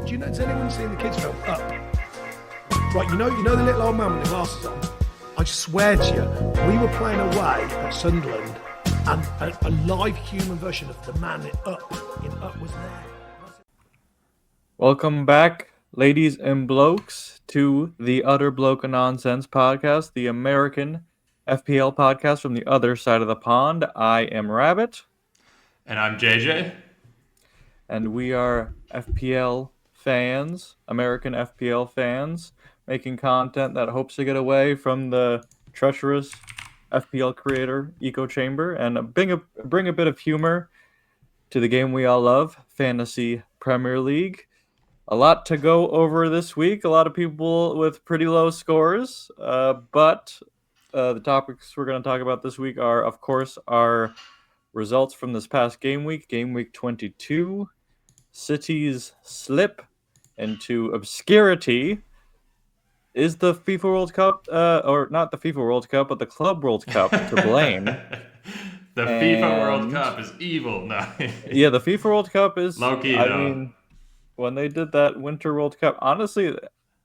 Do you know? Has anyone seen the kids' film Up? Right, you know the little old man with the glasses on. I swear to you, we were playing away at Sunderland, and a live human version of the man in Up was there. Welcome back, ladies and blokes, to the Utter Bloke Nonsense podcast, the American FPL podcast from the other side of the pond. I am Rabbit. And I'm JJ. And we are FPL fans, American FPL fans, making content that hopes to get away from the treacherous FPL creator echo chamber and bring a bit of humor to the game we all love, Fantasy Premier League. A lot to go over this week. A lot of people with pretty low scores. But the topics we're going to talk about this week are, of course, our results from this past game week 22. City's slip into obscurity. Is the FIFA World Cup, or not the FIFA World Cup, but the Club World Cup to blame? FIFA World Cup is evil. No. Yeah, the FIFA World Cup is low-key, I mean, when they did that Winter World Cup, honestly,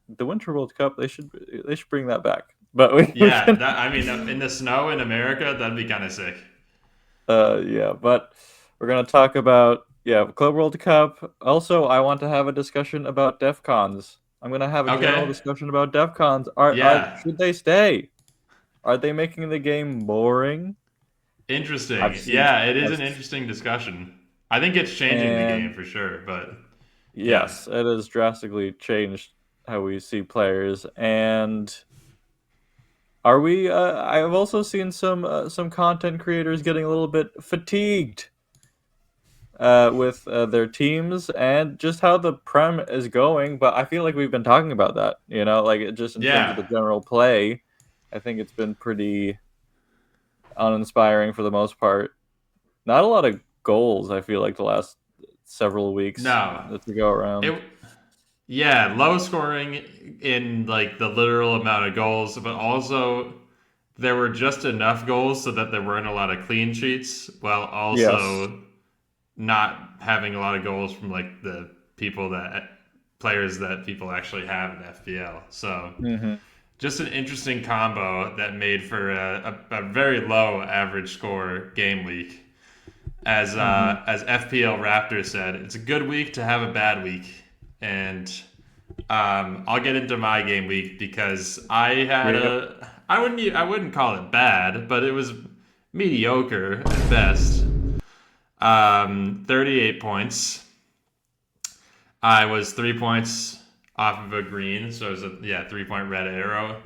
the Winter World Cup, they should bring that back. But in the snow in America, that'd be kind of sick. Yeah, but we're gonna talk about Club World Cup. Also, I want to have a discussion about DEF CONs. I'm gonna have a general discussion about DEF CONs. Should they stay? Are they making the game boring? Interesting. It is an interesting discussion. I think it's changing the game for sure, but yes, it has drastically changed how we see players. And are we? I've also seen some content creators getting a little bit fatigued with their teams and just how the Prem is going. But I feel like we've been talking about that, just in terms of the general play. I think it's been pretty uninspiring for the most part. Not a lot of goals, I feel like, the last several weeks to go around. Low scoring in like the literal amount of goals, but also there were just enough goals so that there weren't a lot of clean sheets, while also not having a lot of goals from like the players that people actually have in FPL. So just an interesting combo that made for a very low average score game week. As FPL Raptor said, it's a good week to have a bad week. And I'll get into my game week because I had I wouldn't call it bad, but it was mediocre at best. 38 points. I was 3 points off of a green, so it was a 3-point red arrow.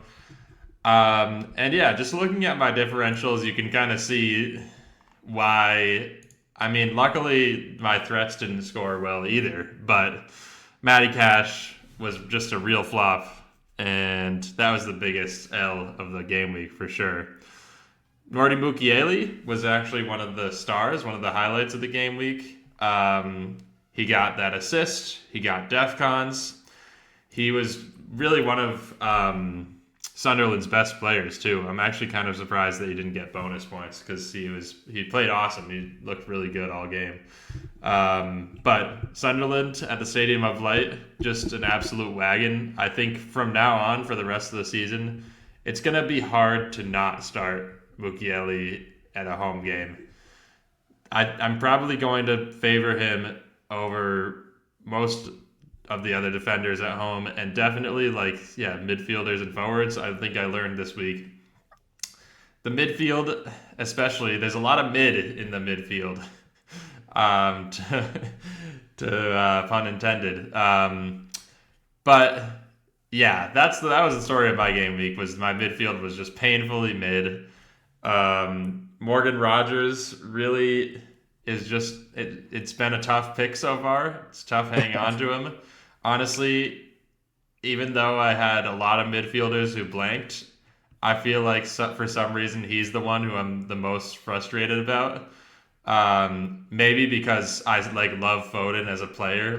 Just looking at my differentials, you can kind of see why. I mean, luckily my threats didn't score well either, but Matty Cash was just a real flop, and that was the biggest L of the game week for sure. Nordi Mukiele was actually one of the stars, one of the highlights of the game week. He got that assist. He got DEF CONs. He was really one of Sunderland's best players too. I'm actually kind of surprised that he didn't get bonus points because he played awesome. He looked really good all game. But Sunderland at the Stadium of Light, just an absolute wagon. I think from now on for the rest of the season, it's going to be hard to not start Mukiele at a home game. I'm probably going to favor him over most of the other defenders at home, and definitely midfielders and forwards. I think I learned this week. The midfield, especially, there's a lot of mid in the midfield. To pun intended. That was the story of my game week. Was my midfield was just painfully mid. Morgan Rogers really is just it's been a tough pick so far. It's tough hanging on to him. Honestly, even though I had a lot of midfielders who blanked, I feel like for some reason he's the one who I'm the most frustrated about. Maybe because I love Foden as a player.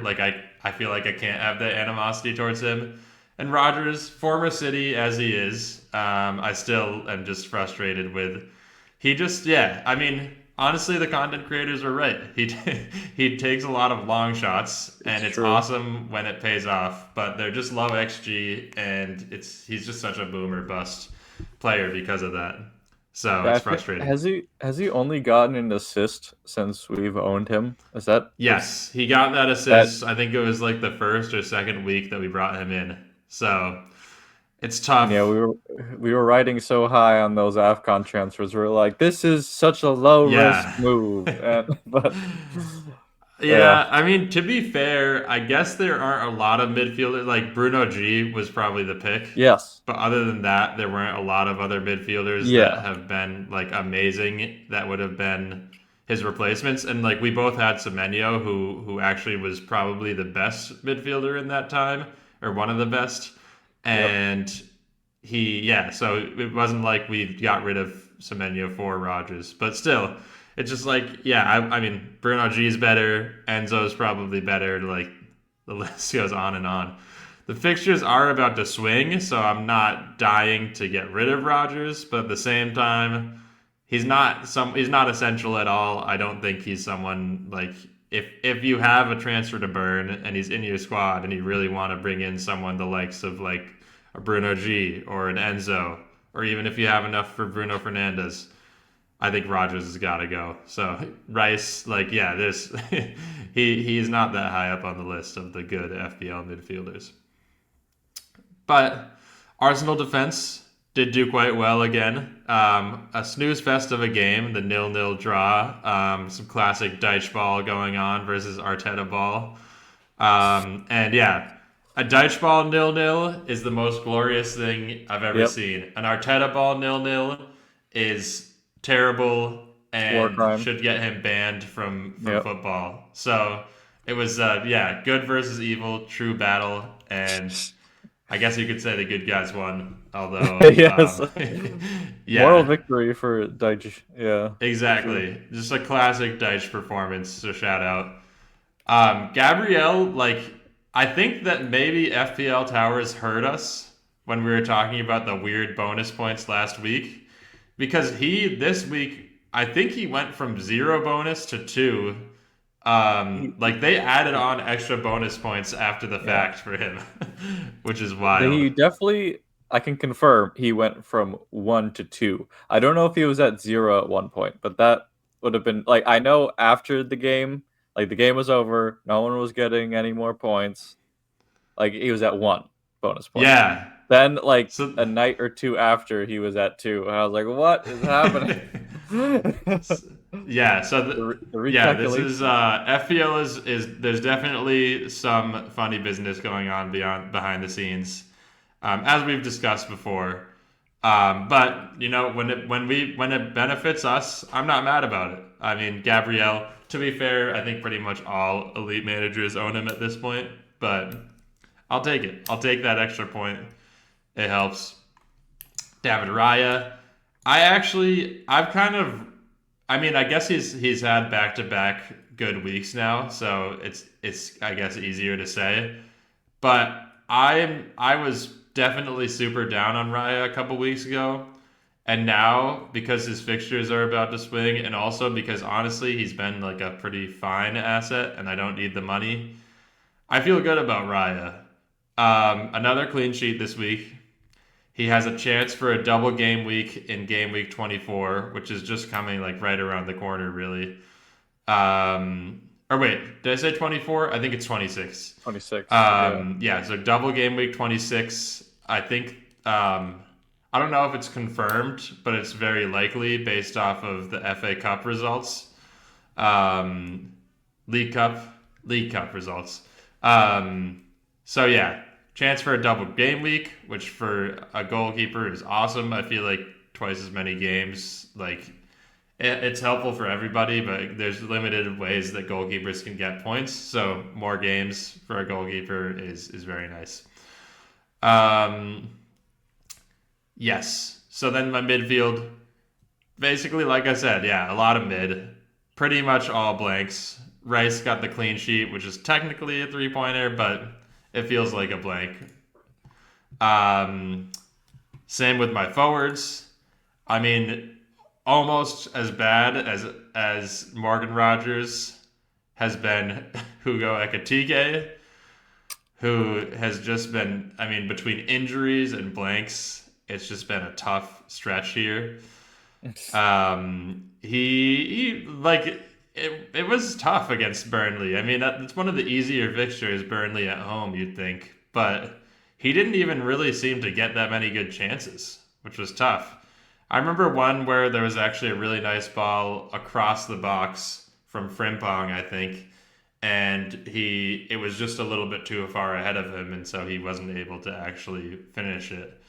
I feel like I can't have that animosity towards him. And Rodgers, former City as he is, I still am just frustrated with. honestly, the content creators are right. He takes a lot of long shots, and it's true. awesome when it pays off. But they're just low XG, and he's just such a boomer bust player because of that. So it's frustrating. Has he only gotten an assist since we've owned him? Is that Yes, he got that that? assist. I think it was like the first or second week that we brought him in. So it's tough. Yeah, we were riding so high on those AFCON transfers. We are like, this is such a low risk Yeah. move, but Yeah, I mean, to be fair, I guess there aren't a lot of midfielders. Like Bruno G was probably the pick. yes, But other than that, there weren't a lot of other midfielders that yeah, have been like amazing that would have been his replacements. And like we both had Semenyo, who actually was probably the best midfielder in that time, or one of the best. yep. And so it wasn't like we got rid of Semenyo for Rogers, but still, it's just like, yeah, I mean, Bruno G is better, Enzo's probably better. Like the list goes on and on. The fixtures are about to swing, so I'm not dying to get rid of Rogers, but at the same time, he's not essential at all. I don't think he's someone like if you have a transfer to burn and he's in your squad and you really want to bring in someone the likes of like a Bruno G or an Enzo, or even if you have enough for Bruno Fernandes, I think Rogers has got to go. So Rice, like, yeah, there's he's not that high up on the list of the good FPL midfielders. But Arsenal defense did do quite well again. A snooze fest of a game, the 0-0 draw. Some classic Dyche ball going on versus Arteta ball. And yeah, a Dyche ball 0-0 is the most glorious thing I've ever seen. An Arteta ball 0-0 is terrible and should get him banned from football. So it was, good versus evil, true battle. And I guess you could say the good guys won, although yes, moral victory for Dyche. Yeah, exactly. Just a classic Dyche performance. So shout out, Gabriel. Like, I think that maybe FPL Towers heard us when we were talking about the weird bonus points last week, because this week I think he went from 0 bonus to 2. Like they added on extra bonus points after the fact for him, which is wild. He definitely, I can confirm, he went from 1 to 2. I don't know if he was at 0 at one point, but that would have been like, I know after the game, like the game was over, no one was getting any more points. Like he was at 1 bonus point. Yeah. Then like a night or two after, he was at 2. And I was like, what is happening? Yeah, so this is FPL is there's definitely some funny business going on behind the scenes, as we've discussed before. But you know, when it benefits us, I'm not mad about it. I mean, Gabriel, to be fair, I think pretty much all elite managers own him at this point, but I'll take it. I'll take that extra point. It helps. David Raya, I mean, I guess he's had back-to-back good weeks now, so it's I guess easier to say. But I was definitely super down on Raya a couple weeks ago, and now because his fixtures are about to swing, and also because honestly he's been like a pretty fine asset, and I don't need the money, I feel good about Raya. Another clean sheet this week. He has a chance for a double game week in game week 24, which is just coming like right around the corner, really. Or wait, did I say 24? I think it's 26. 26. Yeah, so double game week 26. I think, I don't know if it's confirmed, but it's very likely based off of the FA Cup results. League Cup results. So yeah. Chance for a double game week, which for a goalkeeper is awesome. I feel like twice as many games, like it's helpful for everybody, but there's limited ways that goalkeepers can get points. So more games for a goalkeeper is very nice. Yes. So then my midfield, basically, like I said, yeah, a lot of mid, pretty much all blanks. Rice got the clean sheet, which is technically a 3-pointer, but it feels like a blank. Same with my forwards. I mean, almost as bad as Morgan Rogers has been Hugo Ekitike, who has just been, I mean, between injuries and blanks, it's just been a tough stretch here. He like it was tough against Burnley. I mean, it's one of the easier fixtures, Burnley at home, you'd think, but he didn't even really seem to get that many good chances, which was tough. I remember one where there was actually a really nice ball across the box from Frimpong, I think, and it was just a little bit too far ahead of him, and so he wasn't able to actually finish it.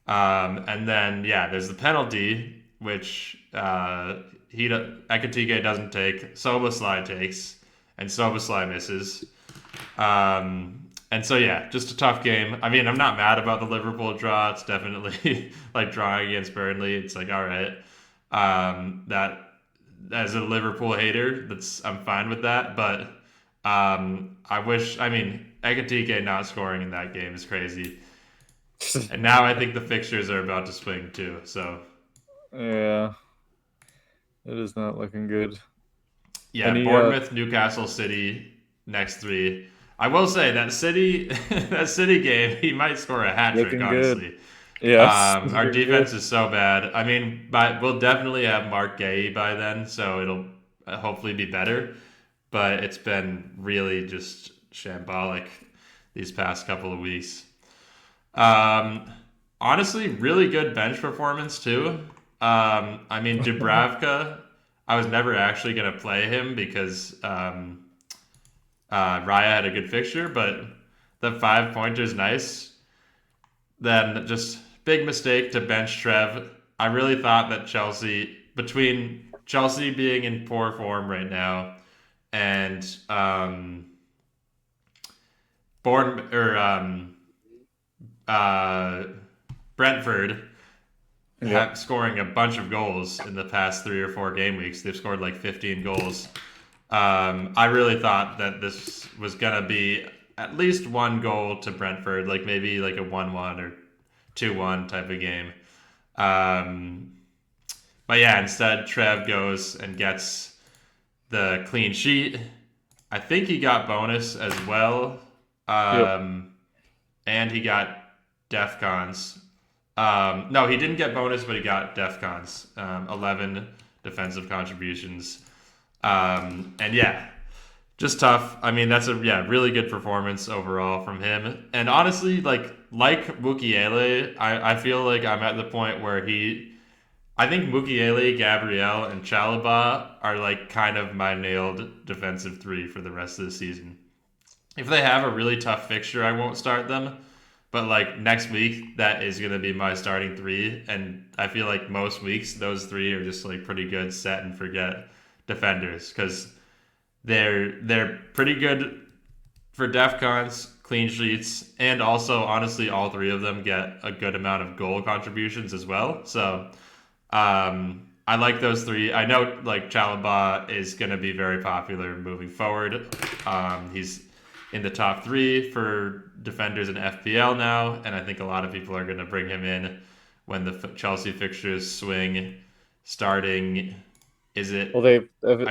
And then there's the penalty, which Ekitike doesn't take, Soboslai takes, and Soboslai misses. And so just a tough game. I mean, I'm not mad about the Liverpool draw. It's definitely like drawing against Burnley. It's like, all right, that as a Liverpool hater, I'm fine with that. But I wish. I mean, Ekitike not scoring in that game is crazy. And now I think the fixtures are about to swing too. So yeah, it is not looking good. yeah, Bournemouth, Newcastle, City, next 3. I will say that City game, he might score a hat trick. Honestly, yes. Our defense is so bad. I mean, but we'll definitely have Mark Gay by then, so it'll hopefully be better. But it's been really just shambolic these past couple of weeks. Honestly, really good bench performance too. I mean, Dubravka, I was never actually going to play him because Raya had a good fixture, but the 5-pointer's nice. Then just big mistake to bench Trev. I really thought that between Chelsea being in poor form right now and Brentford scoring a bunch of goals in the past 3 or 4 game weeks. They've scored like 15 goals. I really thought that this was going to be at least 1 goal to Brentford, like maybe like a 1-1 or 2-1 type of game. But instead Trev goes and gets the clean sheet. I think he got bonus as well. And he got DEFCONs. No, he didn't get bonus, but he got DEFCONs. 11 defensive contributions. Just tough. I mean, that's a really good performance overall from him. And honestly, like Mukiele, I feel like I'm at the point where I think Mukiele, Gabriel, and Chalobah are like kind of my nailed defensive 3 for the rest of the season. If they have a really tough fixture, I won't start them. But like next week, that is going to be my starting 3. And I feel like most weeks, those 3 are just like pretty good set and forget defenders because they're pretty good for DEFCONs, clean sheets, and also honestly all 3 of them get a good amount of goal contributions as well. So I like those 3. I know like Chalobah is going to be very popular moving forward. He's in the top 3 for defenders in FPL now, and I think a lot of people are going to bring him in when the Chelsea fixtures swing starting. Is it? Well, I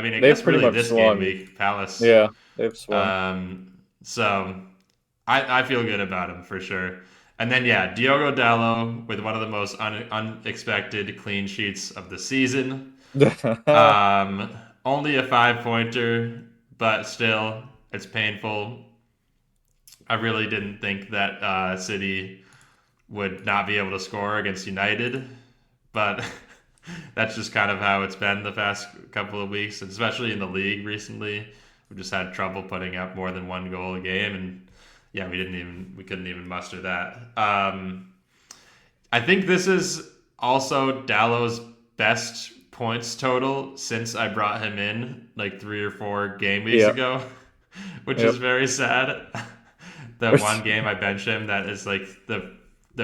mean, I guess pretty really much this swung. game week, Palace. Yeah, they've swung. So I feel good about him for sure. And then Diogo Dalot with one of the most unexpected clean sheets of the season. Only a 5-pointer, but still, it's painful. I really didn't think that City would not be able to score against United, but that's just kind of how it's been the past couple of weeks, especially in the league recently. We've just had trouble putting up more than 1 goal a game, and we couldn't even muster that. I think this is also Dallow's best points total since I brought him in like 3 or 4 game weeks ago, which is very sad. The one game I bench him, that is like the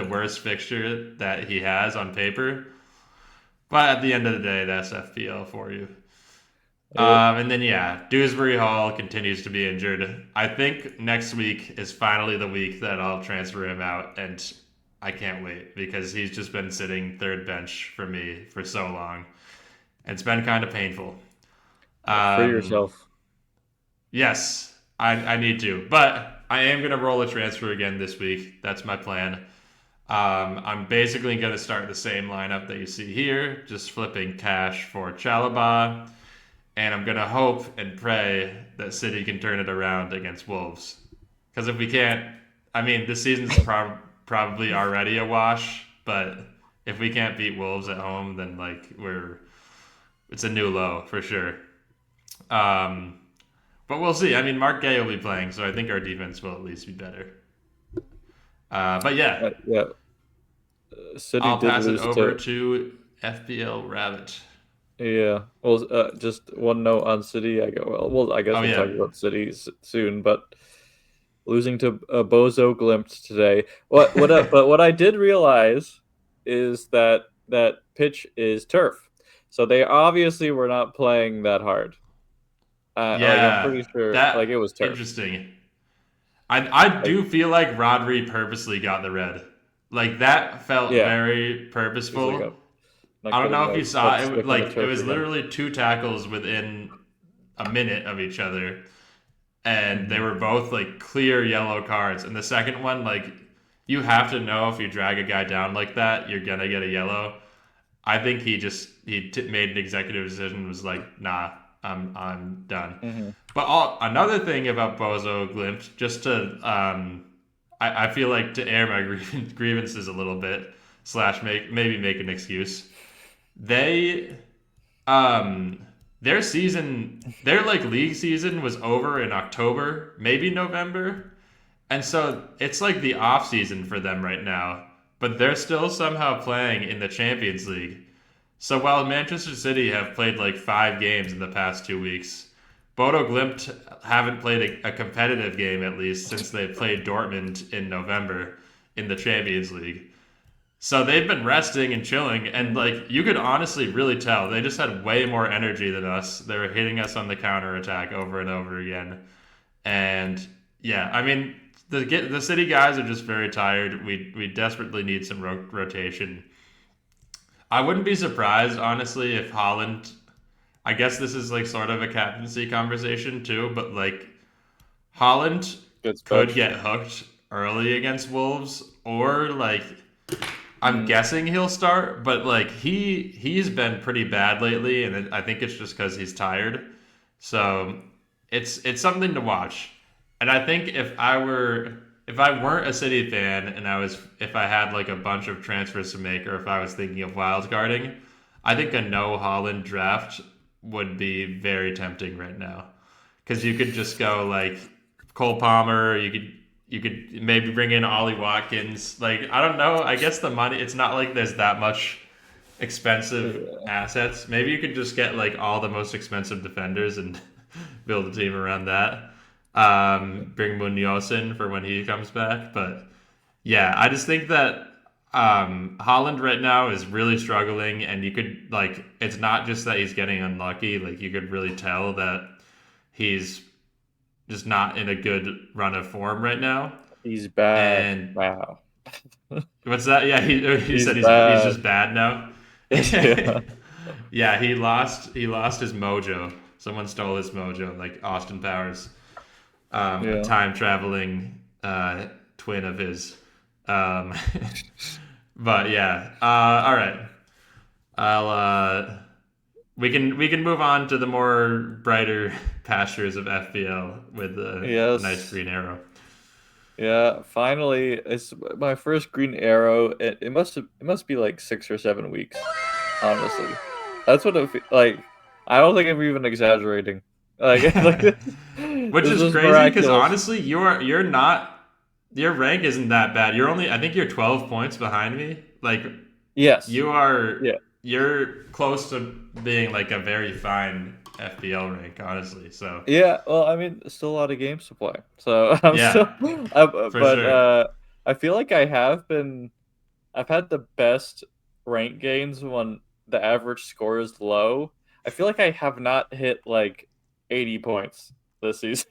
worst fixture that he has on paper. But at the end of the day, that's FPL for you. And then Dewsbury Hall continues to be injured. I think next week is finally the week that I'll transfer him out, and I can't wait because he's just been sitting 3rd bench for me for so long. and it's been kind of painful. Free Um, yourself. yes, I need to, but I am gonna roll a transfer again this week. That's my plan. I'm basically going to start the same lineup that you see here, just flipping Cash for Chalobah, and I'm going to hope and pray that City can turn it around against Wolves. Because if we can't, I mean, this season's probably already a wash, but if we can't beat Wolves at home, then like it's a new low for sure. Um, but we'll see. I mean, Mark Gay will be playing, so I think our defense will at least be better. But yeah, Yeah, City I'll did pass it lose over to. to FBL Rabbit. Yeah. Well, just one note on City. I guess Oh we'll talk yeah, about City soon, but losing to Bozo Glimt today. But what I did realize is that pitch is turf, so they obviously were not playing that hard. I'm yeah. pretty sure like it That was turf. interesting. I Like do feel like Rodri purposely got the red. Like that felt yeah, very he's like, purposeful. I'm not I don't know getting if you my saw butt it. stuck on the Like it turf was again. literally two tackles within a minute of each other, and they Hmm. were both like clear yellow cards. And the second one, like you have to know if you drag a guy down like that, you're gonna get a yellow. I think made an executive decision. Was like, nah, I'm done. Hmm. But another thing about Bozo Glimt, just to I feel like to air my grievances a little bit slash maybe make an excuse. They um their season their like league season was over in October, maybe November. And so it's like the off season for them right now, but they're still somehow playing in the Champions League. So while Manchester City have played like 5 games in the past 2 weeks, Bodo Glimt haven't played a competitive game at least since they played Dortmund in November in the Champions League. So they've been resting and chilling, and Hmm. like you could honestly really tell they just had way more energy than us. They were hitting us on the counter attack over and over again, and yeah, I mean the City guys are just very tired. We desperately need some rotation. I wouldn't be surprised, honestly, if Holland. I guess this is like sort of a captaincy conversation too, but like Holland Gets could benched. get hooked early against Wolves, or like I'm Mm. guessing he'll start, but like he's been pretty bad lately, and I think it's just because he's tired. So it's something to watch. And I think if I weren't a City fan and if I had like a bunch of transfers to make, or if I was thinking of wild carding, I think a no Holland draft would be very tempting right now because you could just go like Cole Palmer. You could maybe bring in Ollie Watkins. Like I don't know. I guess the money. It's not like there's that much expensive Yeah. assets. Maybe you could just get like all the most expensive defenders and build a team around that. Bring Munoz in for when he comes back. But yeah, I just think that Holland right now is really struggling, and you could like it's not just that he's getting unlucky. Like you could really tell that he's just not in a good run of form right now. He's bad. And Wow. what's that? Yeah, he He's said he's bad. just bad now. Yeah. Yeah, he lost his mojo. Someone stole his mojo, like Austin Powers, a Yeah. time traveling twin of his. Um, but yeah, all right. I'll we can move on to the more brighter pastures of FPL with the nice Yes. green arrow. Yeah. Finally, it's my first green arrow. It must be like 6 or 7 weeks. Honestly, that's what like. I don't think I'm even exaggerating. Like this Which is is crazy because miraculous. honestly, you're not your rank isn't that bad. I think you're 12 points behind me. Like Yes. you are Yeah. you're close to being like a very fine FPL rank, honestly. So Yeah, well, I mean, still a lot of games to play, so I'm still. yeah, for But sure. I feel like I've had the best rank gains when the average score is low. I feel like I have not hit like 80 points this season,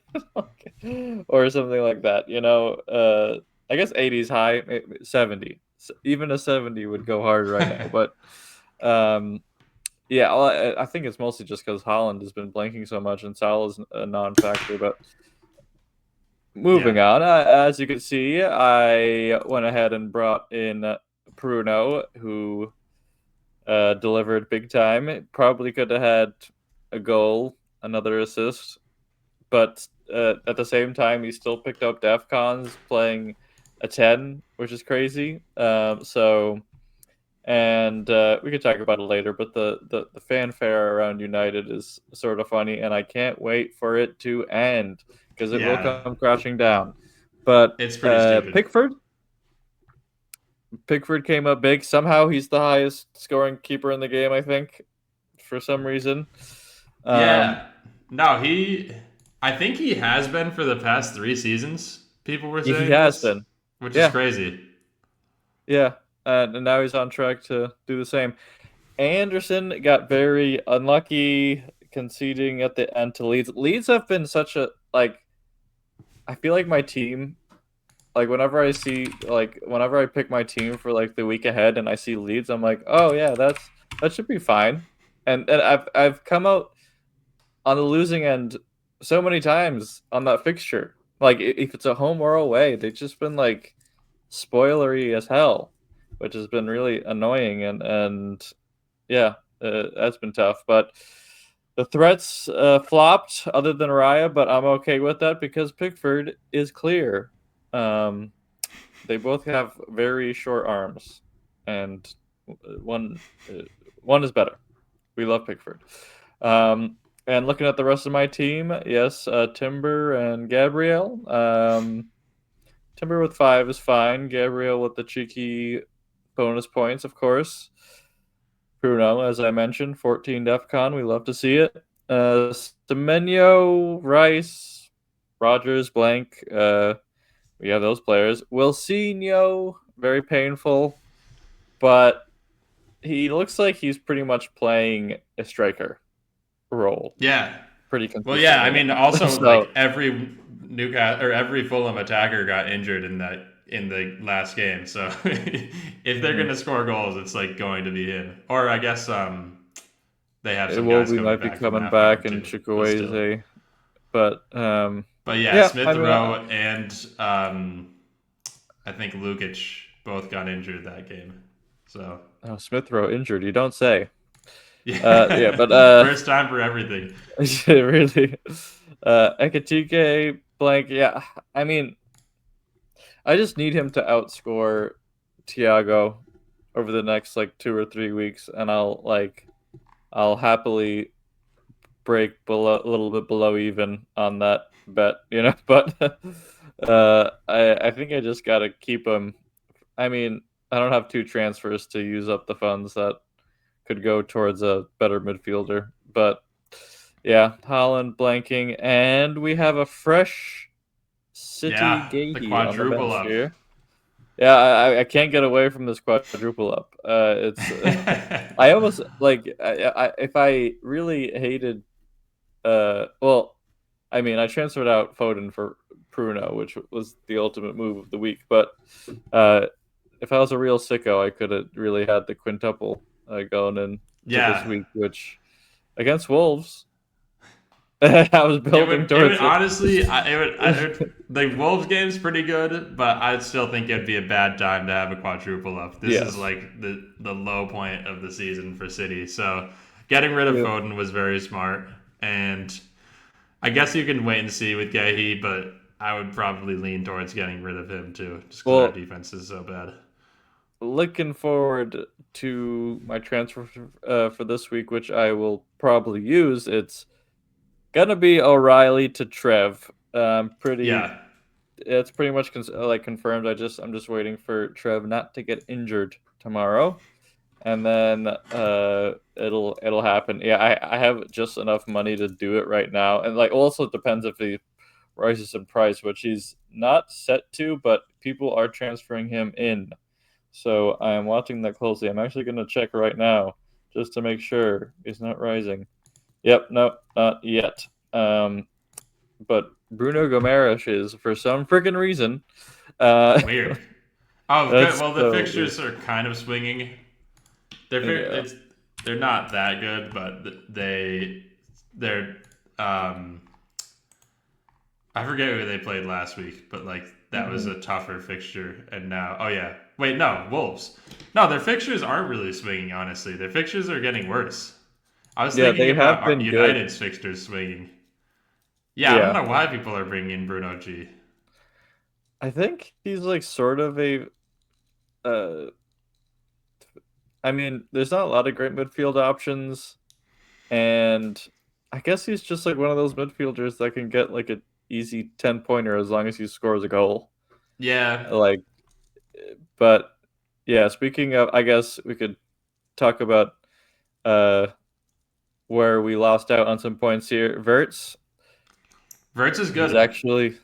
or something like that. I guess 80 is high, 70. Even a 70 would go hard right now, but um, Yeah, well, I think it's mostly just because Holland has been blanking so much and Salah's a non-factor. But moving Yeah. on, as you can see, I went ahead and brought in Bruno, who delivered big time. Probably could have had a goal, another assist, but at the same time, he still picked up DEFCONs playing a 10, which is crazy. And we could talk about it later, but the fanfare around United is sort of funny, and I can't wait for it to end because it will Yeah. come crashing down. But It's pretty stupid. Pickford came up big. Somehow he's the highest scoring keeper in the game, I think, for some reason. Yeah. No, I think he has been for the past 3 seasons. People were He saying has this, been. which is Yeah, crazy. yeah. And now he's on track to do the same. Anderson got very unlucky conceding at the end to Leeds. Leeds have been such a I feel like my team whenever I pick my team for the week ahead and I see Leeds, I'm like, oh yeah, that should be fine. And I've come out on the losing end so many times on that fixture. Like if it's a home or away, they've just been spoilery as hell, which has been really annoying and yeah, that's been tough. But the threats flopped, other than Raya, but I'm okay with that because Pickford is clear. They both have very short arms, and one one is better. We love Pickford. And looking at the rest of my team, yes, Timber and Gabriel. Timber with 5 is fine. Gabriel with the cheeky bonus points, of course. Bruno, as I mentioned, 14 DEFCON. We love to see it. Semenyo, Rice, Rogers, Blank. We have those players. Wilsinho, very painful. But he looks like he's pretty much playing a striker role Yeah. pretty Well, yeah. consistently I mean, now. also So, every Newcastle or every Fulham attacker got injured in the last game. So if they're gonna score goals, it's going to be him. Or I guess they have some guys Iwobi coming might be back from coming AFCON back and too. But still. Chukwueze. But, But yeah, yeah, Smith I mean, Rowe and I think Lukic both got injured that game. So Smith Rowe injured. You don't say. Yeah, but first time for everything. really, Ekatike blank. Yeah, I mean, I just need him to outscore Thiago over the next 2 or 3 weeks, and I'll happily break a little bit below even on that bet, But I think I just gotta keep him. I mean, I don't have 2 transfers to use up the funds that could go towards a better midfielder, but yeah, Holland blanking, and we have a fresh City Yeah, the Gahey on the quadruple bench up. here. Yeah, I can't get away from this quadruple up. It's I almost if I really hated. Well, I mean, I transferred out Foden for Bruno, which was the ultimate move of the week. But if I was a real sicko, I could have really had the quintuple going into this Yeah. week, which against Wolves, I was building It would towards it. honestly, the Wolves game's pretty good, but I'd still think it'd be a bad time to have a quadruple up. This Yes. is the low point of the season for City. So getting rid of Yep. Foden was very smart, and I guess you can wait and see with Gahey, but I would probably lean towards getting rid of him too, just because our defense is so bad. Looking forward to my transfer for this week, which I will probably use. It's gonna be O'Reilly to Trev. Yeah. It's pretty much confirmed. I'm just waiting for Trev not to get injured tomorrow, and then it'll happen. Yeah, I have just enough money to do it right now, and also it depends if he rises in price, which he's not set to, but people are transferring him in. So I am watching that closely. I'm actually going to check right now just to make sure he's not rising. Yep, no, not yet. But Bruno Gomes is, for some freaking reason. Weird. Oh, good. That's Well, the so fixtures weird. are kind of swinging. Yeah. It's they're not that good, but they're I forget who they played last week, but like that was a tougher fixture. And now, oh yeah, wait, no, Wolves. No, their fixtures aren't really swinging. Honestly, their fixtures are getting worse. I was Yeah, thinking they have about been good. United's fixtures swinging. Yeah, I don't Yeah, know why people are bringing in Bruno G. I think he's like sort of a. Uh, I mean, there's not a lot of great midfield options, and I guess he's just like one of those midfielders that can get like an easy 10-pointer as long as he scores a goal. Yeah, Like, but yeah, speaking of, I guess we could talk about uh where we lost out on some points here. Verts Verts is is good actually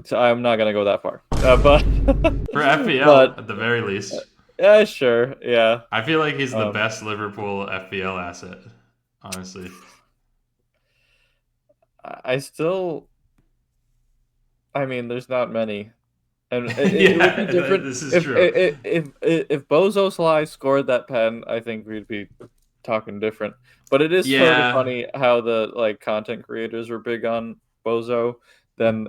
so I'm not gonna go that far, but for FPL but at the very least. yeah, sure, yeah. I feel like he's the Um, best Liverpool FPL asset, honestly. I still, I mean, there's not many, and it would be Yeah, different this is true. if Bozo Sly scored that pen. I think we'd be talking different. But it is sort of Yeah. funny how the like content creators were big on Bozo. Then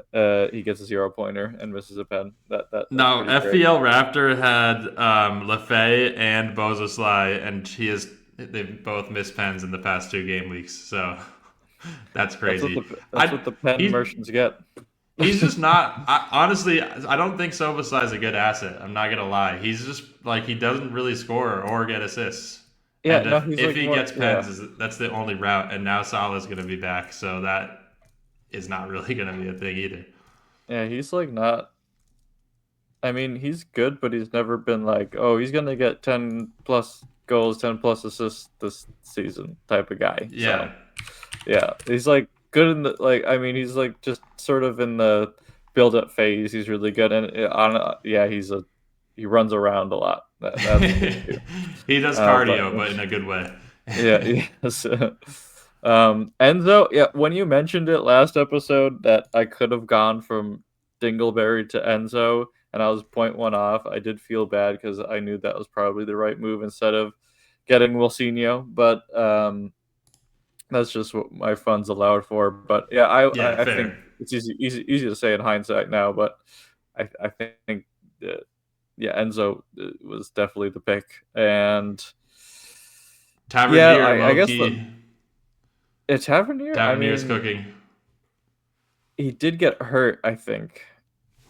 he gets a 0-pointer and misses a pen. That's No, pretty great. FPL Raptor had LaFay and Bozosly, and they've both missed pens in the past 2 game weeks, so that's crazy. That's what the pen He merchants get. he's just not. Honestly, I don't think Szoboszlai is a good asset. I'm not gonna lie. He's just like he doesn't really score or get assists. Yeah, And no, if, he's if like he more. gets Yeah, pens, that's the only route. And now Salah's gonna be back, so that is not really gonna be a thing either. yeah, he's like not. I mean, he's good, but he's never been like, oh, he's gonna get 10+ goals, 10+ assists this season type of guy. Yeah. So yeah, he's like good in the like. I mean, he's like just sort of in the build-up phase. He's really good, and yeah, he runs around a lot. That's the issue. He does But cardio, but in a good way. yeah, yes. Enzo, yeah, when you mentioned it last episode that I could have gone from Dingleberry to Enzo and I was point one off, I did feel bad because I knew that was probably the right move instead of getting Wilsinho, but that's just what my funds allowed for. But yeah, Yeah, I think fair. it's easy to say in hindsight now, but I think that, yeah, Enzo was definitely the pick. And yeah, Tavernier, I low guess key. it's Tavernier. I Tavernier's mean, cooking. he did get hurt, I think.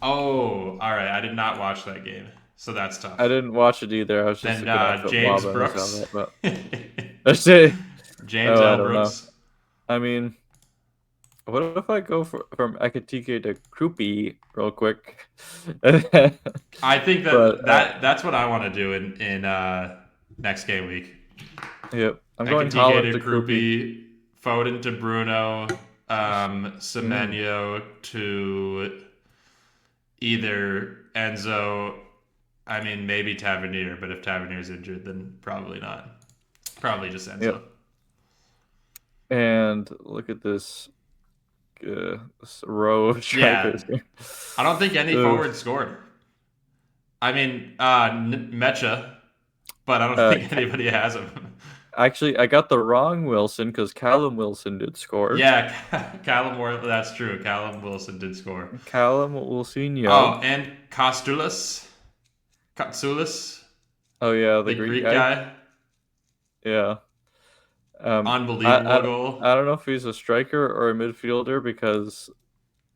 Oh, all right. I did not watch that game, so that's I tough. didn't watch it either. I was just Then looking at football James and I saw Brooks. that, but that's it. James Oh, I L. don't know. Brooks. I mean, what if I go from Ekatike to Krupi real quick? I think But that's what I want to do in next game week. yep, I'm going Ekitike Holland to to Krupi. Krupi, Foden to Bruno, Mm. Semenyo to either Enzo. I mean, maybe Tavernier, but if Tavernier's injured, then probably not. Probably just Enzo. Yep. And look at this row of Yeah, strikers here. I don't think any Ugh. forward scored. I mean, Mecha, but I don't Uh, think anybody has him. Actually, I got the wrong Wilson because Callum Wilson did score. Yeah, that's true. Callum Wilson did score. Callum Wilsinho. Oh, and Katsoulis, Oh yeah, the the Greek Greek guy. guy. Yeah. Unbelievable goal. I don't know if he's a striker or a midfielder because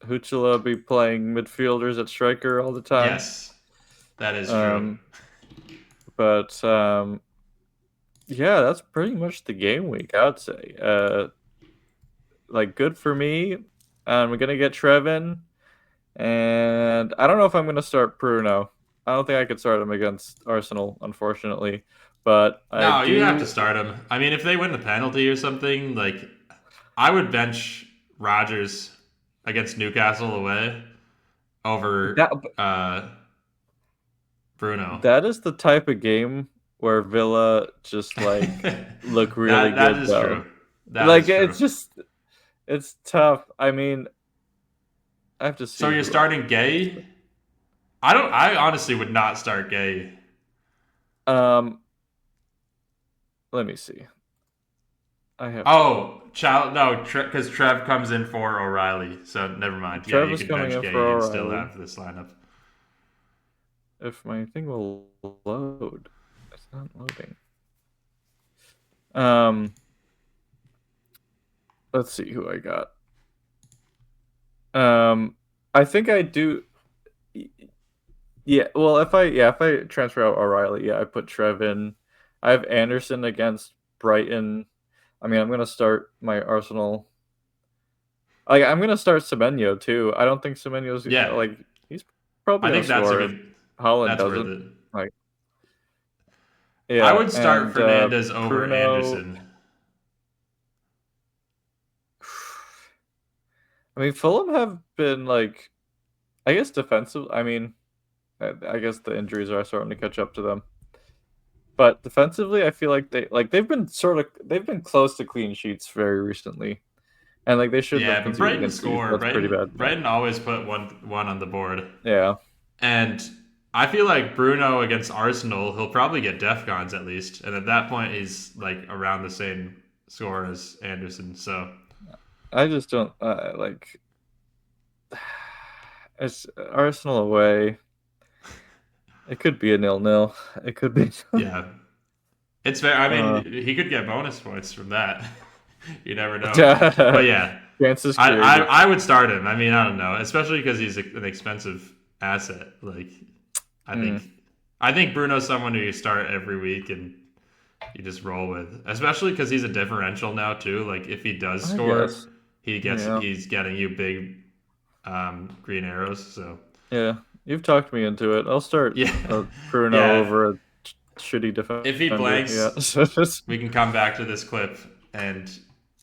Huchela be playing midfielders at striker all the time. Yes, that is true. But yeah, that's pretty much the game week, I would say. Like good for me. We're gonna get Trevin, and I don't know if I'm gonna start Bruno. I don't think I could start him against Arsenal, unfortunately. But I No, you have to do. start him. I mean, if they win the penalty or something, like I would bench Rodgers against Newcastle away over That Bruno. that is the type of game where Villa just like look really That good is though. true. That Like is true. it's just it's tough. I mean, I have to see. So you're starting Gay? I honestly would not start Gay. Um, let me see. I have Oh, no, because Trev comes in for O'Reilly. So never mind. Yeah, you Travis can coming bench in Gay. for You can still O'Reilly. have this lineup. If my thing will load, it's not loading. Um, let's see who I got. I think I do. Yeah, well, if I transfer out O'Reilly, yeah, I put Trev in. I have Anderson against Brighton. I mean, I'm gonna start my Arsenal. Like, I'm gonna start Semenyo too. I don't think Semenyo's Yeah, like he's probably I gonna think that's a score if good. Holland That's worth doesn't. it. Like, I yeah, would start and Fernandez over Bruno. Anderson. I mean, Fulham have been like, I guess defensive. I mean, I guess the injuries are starting to catch up to them. But defensively, I feel like they've been close to clean sheets very recently, and like they shouldn't have Yeah, but conceded Brighton against these. score. That's pretty Brighton bad. Brighton always put one on the board, Yeah, and I feel like Bruno against Arsenal, he'll probably get defcons at least, and at that point he's like around the same score as Anderson. So I just don't like. It's Arsenal away. It could be a 0-0. It could be. yeah, it's fair. I uh, mean, he could get bonus points from that. You never know. But yeah, chances I, I created. I would start him. I mean, I don't know, especially because he's an expensive asset. Like, I think Mm, I think Bruno's someone who you start every week and you just roll with, especially because he's a differential now too. Like, if he does I score, guess. Yeah, he's getting you big green arrows. So yeah. You've talked me into it. I'll start yeah, Bruno yeah. over a shitty If he defender. blanks, Yeah. So just we can come back to this clip and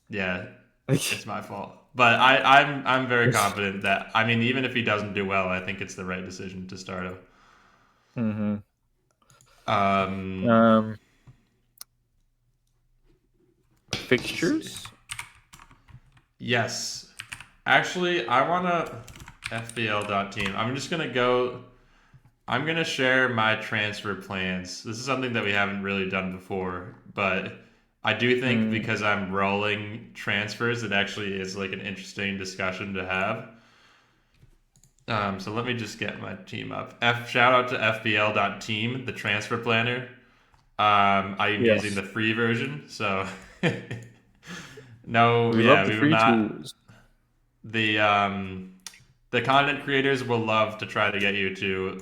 yeah, like. it's my fault. But I'm very confident that, I mean, even if he doesn't do well, I think it's the right decision to start him. hmm Um, Um, let's see. fixtures. Yes, actually, I wanna FBL.team. I'm just gonna go. I'm gonna share my transfer plans. This is something that we haven't really done before, but I do think Mm, because I'm rolling transfers, it actually is like an interesting discussion to have. So let me just get my team up. Shout out to FBL.team, the transfer planner. I am using yes, the free version, so no, we love yeah, the we will free not. tools. The content creators will love to try to get you to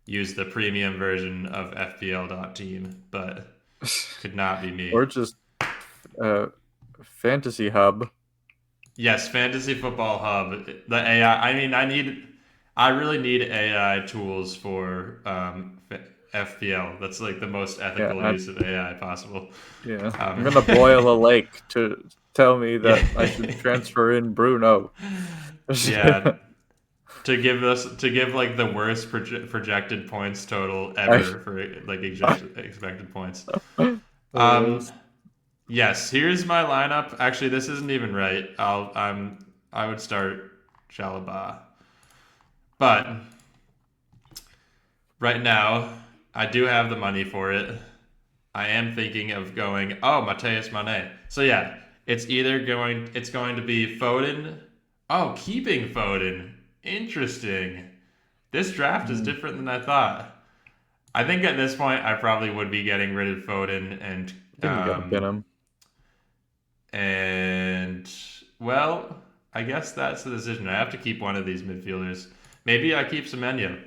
use the premium version of FPL.team, but could not be me. Or just uh, fantasy hub. Yes, Fantasy Football Hub, the AI. I mean, I really need AI tools for FPL. That's like the most Yeah, ethical use of AI possible. yeah. I'm Um, gonna boil a lake to tell me yeah, that I should transfer in Bruno. yeah. To give like the worst projected points total I, ever for like expected points. uh, Yes, here's my lineup. Actually, this isn't even right. I would start Chalaba, but right now I do have the money for it. I am thinking of going. Oh, Mateus Mane. So yeah, it's going to be Foden. Oh, keeping Foden. Interesting. This draft is mm, different than I thought. I think at this point I probably would be getting rid of Foden I think you gotta bin him. and well, I guess that's the decision. I have to keep one of these midfielders. Maybe I keep Semenyo.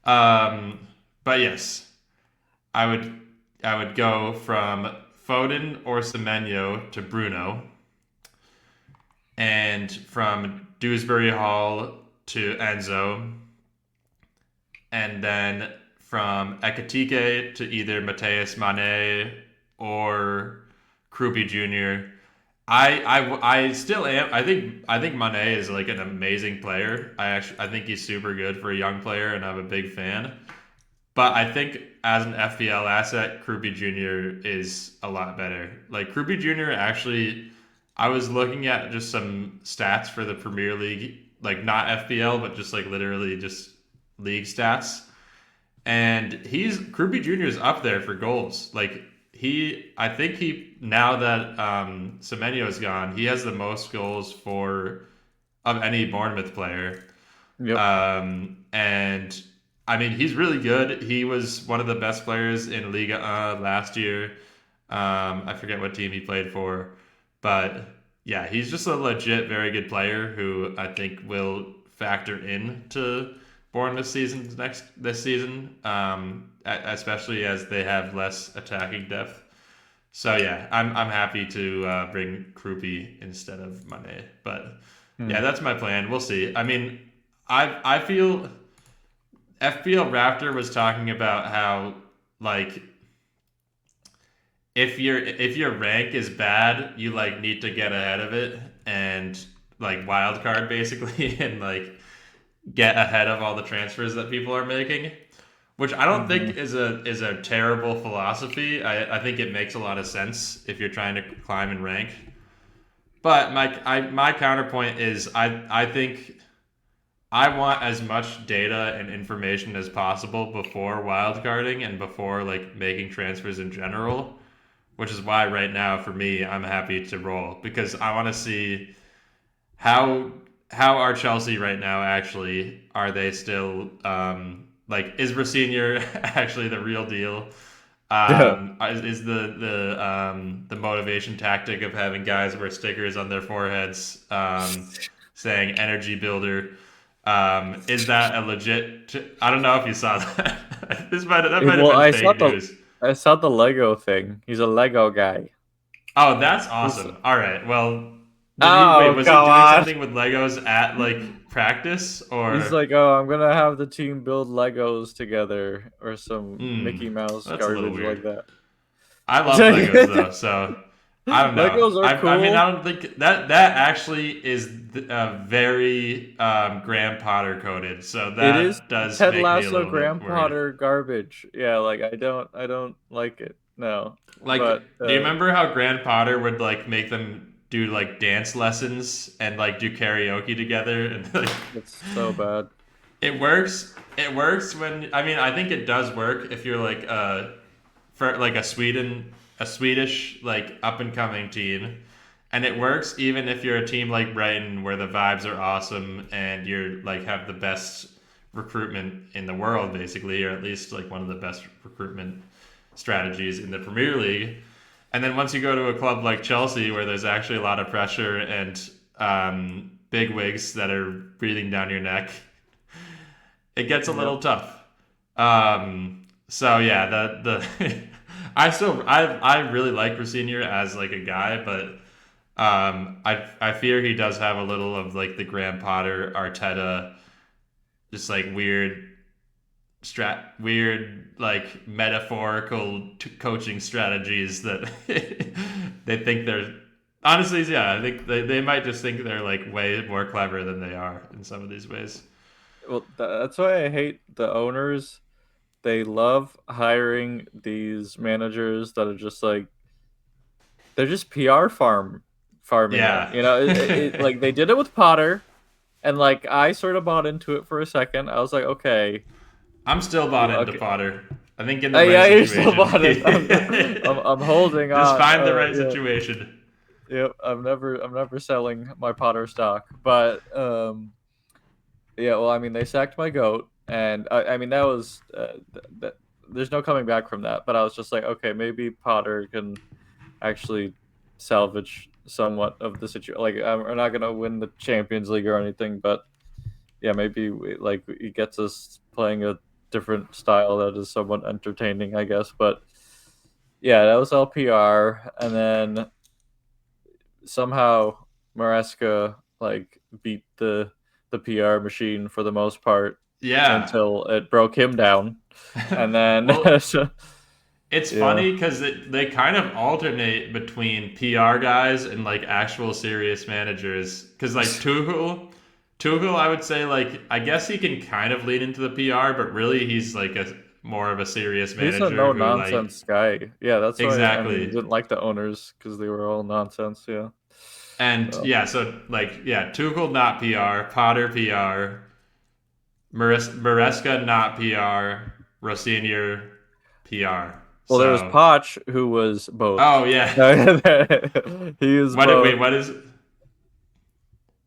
Um, but yes, I would I would go from Foden or Semenyo to Bruno, and from Dewsbury Hall to Enzo, and then from Ekatike to either Mateus Mane or Krupi Jr. I still am. I think Mane is like an amazing player. I think he's super good for a young player, and I'm a big fan. But I think as an FPL asset, Krupi Jr. is a lot better. Like Krupi Jr. actually, I was looking at just some stats for the Premier League, like not FPL, but just like literally just league stats, and he's Krupi Jr. is up there for goals. Like I think now that Semenyo's gone, he has the most goals for of any Bournemouth player. Yep. And I mean, he's really good. He was one of the best players in Liga last year. I forget what team he played for, but yeah, he's just a legit very good player who I think will factor into Bournemouth this season, especially as they have less attacking depth. So yeah, I'm happy to bring Krupi instead of Mane, but yeah, that's my plan. We'll see. I mean, I feel FPL Raptor was talking about how like if your rank is bad, you like need to get ahead of it and like wild card basically and like get ahead of all the transfers that people are making, which I don't think is a terrible philosophy. I think it makes a lot of sense if you're trying to climb in rank. But my counterpoint is I think I want as much data and information as possible before wildcarding and before like making transfers in general, which is why right now for me I'm happy to roll because I want to see how are Chelsea right now actually? Are they still like is Rossinier actually the real deal? Is the motivation tactic of having guys wear stickers on their foreheads saying energy builder? Is that a legit? I don't know if you saw that. That might have been fake news. I saw the Lego thing. He's a Lego guy. Oh, that's awesome. All right. Well, was he doing something with Legos at like practice or? He's like, oh, I'm gonna have the team build Legos together or some Mickey Mouse garbage like that. I love Legos though, so I don't know. Legos are cool. I mean, I don't think that actually is very Graham Potter coded. So that it is does Ted make Lasso me a little Graham bit Potter garbage. Yeah, like I don't like it. No. Like, but, do you remember how Graham Potter would like make them do like dance lessons and like do karaoke together? And like, it's so bad. It works. It works when I think it does work if you're like for like a Swedish like up and coming team, and it works even if you're a team like Brighton where the vibes are awesome and you're like have the best recruitment in the world basically, or at least like one of the best recruitment strategies in the Premier League. And then once you go to a club like Chelsea where there's actually a lot of pressure and big wigs that are breathing down your neck, it gets a little tough. So yeah, I really like Rossinier as like a guy, but I fear he does have a little of like the Graham Potter Arteta, just like weird like metaphorical coaching strategies that they think they're honestly, yeah, I think they might just think they're like way more clever than they are in some of these ways. Well, that's why I hate the owners. They love hiring these managers that are just like they're just PR farming. Yeah. It. You know, like they did it with Potter, and like I sort of bought into it for a second. I was like, okay, I'm still bought into Potter. I think in the right situation. You're still bought it. I'm holding on. Just find the right situation. Yep, I'm never selling my Potter stock, but yeah. Well, I mean, they sacked my goat, and I mean that was there's no coming back from that. But I was just like, okay, maybe Potter can actually salvage somewhat of the situation. Like, we're not gonna win the Champions League or anything, but yeah, maybe he gets us playing a different style that is somewhat entertaining, I guess. But yeah, that was LPR, and then somehow Maresca like beat the PR machine for the most part. Yeah. Until it broke him down, and then it's funny because they kind of alternate between PR guys and like actual serious managers. Because like Tuchel, I would say like I guess he can kind of lean into the PR, but really he's like more of a serious manager. He's a no nonsense guy. Yeah, that's exactly. Why I didn't like the owners because they were all nonsense. Yeah. And so like Tuchel not PR, Potter PR, Maresca not PR, Rossinier PR. Well, there was So, Poch, who was both. oh yeah. He was What? both. Wait, what is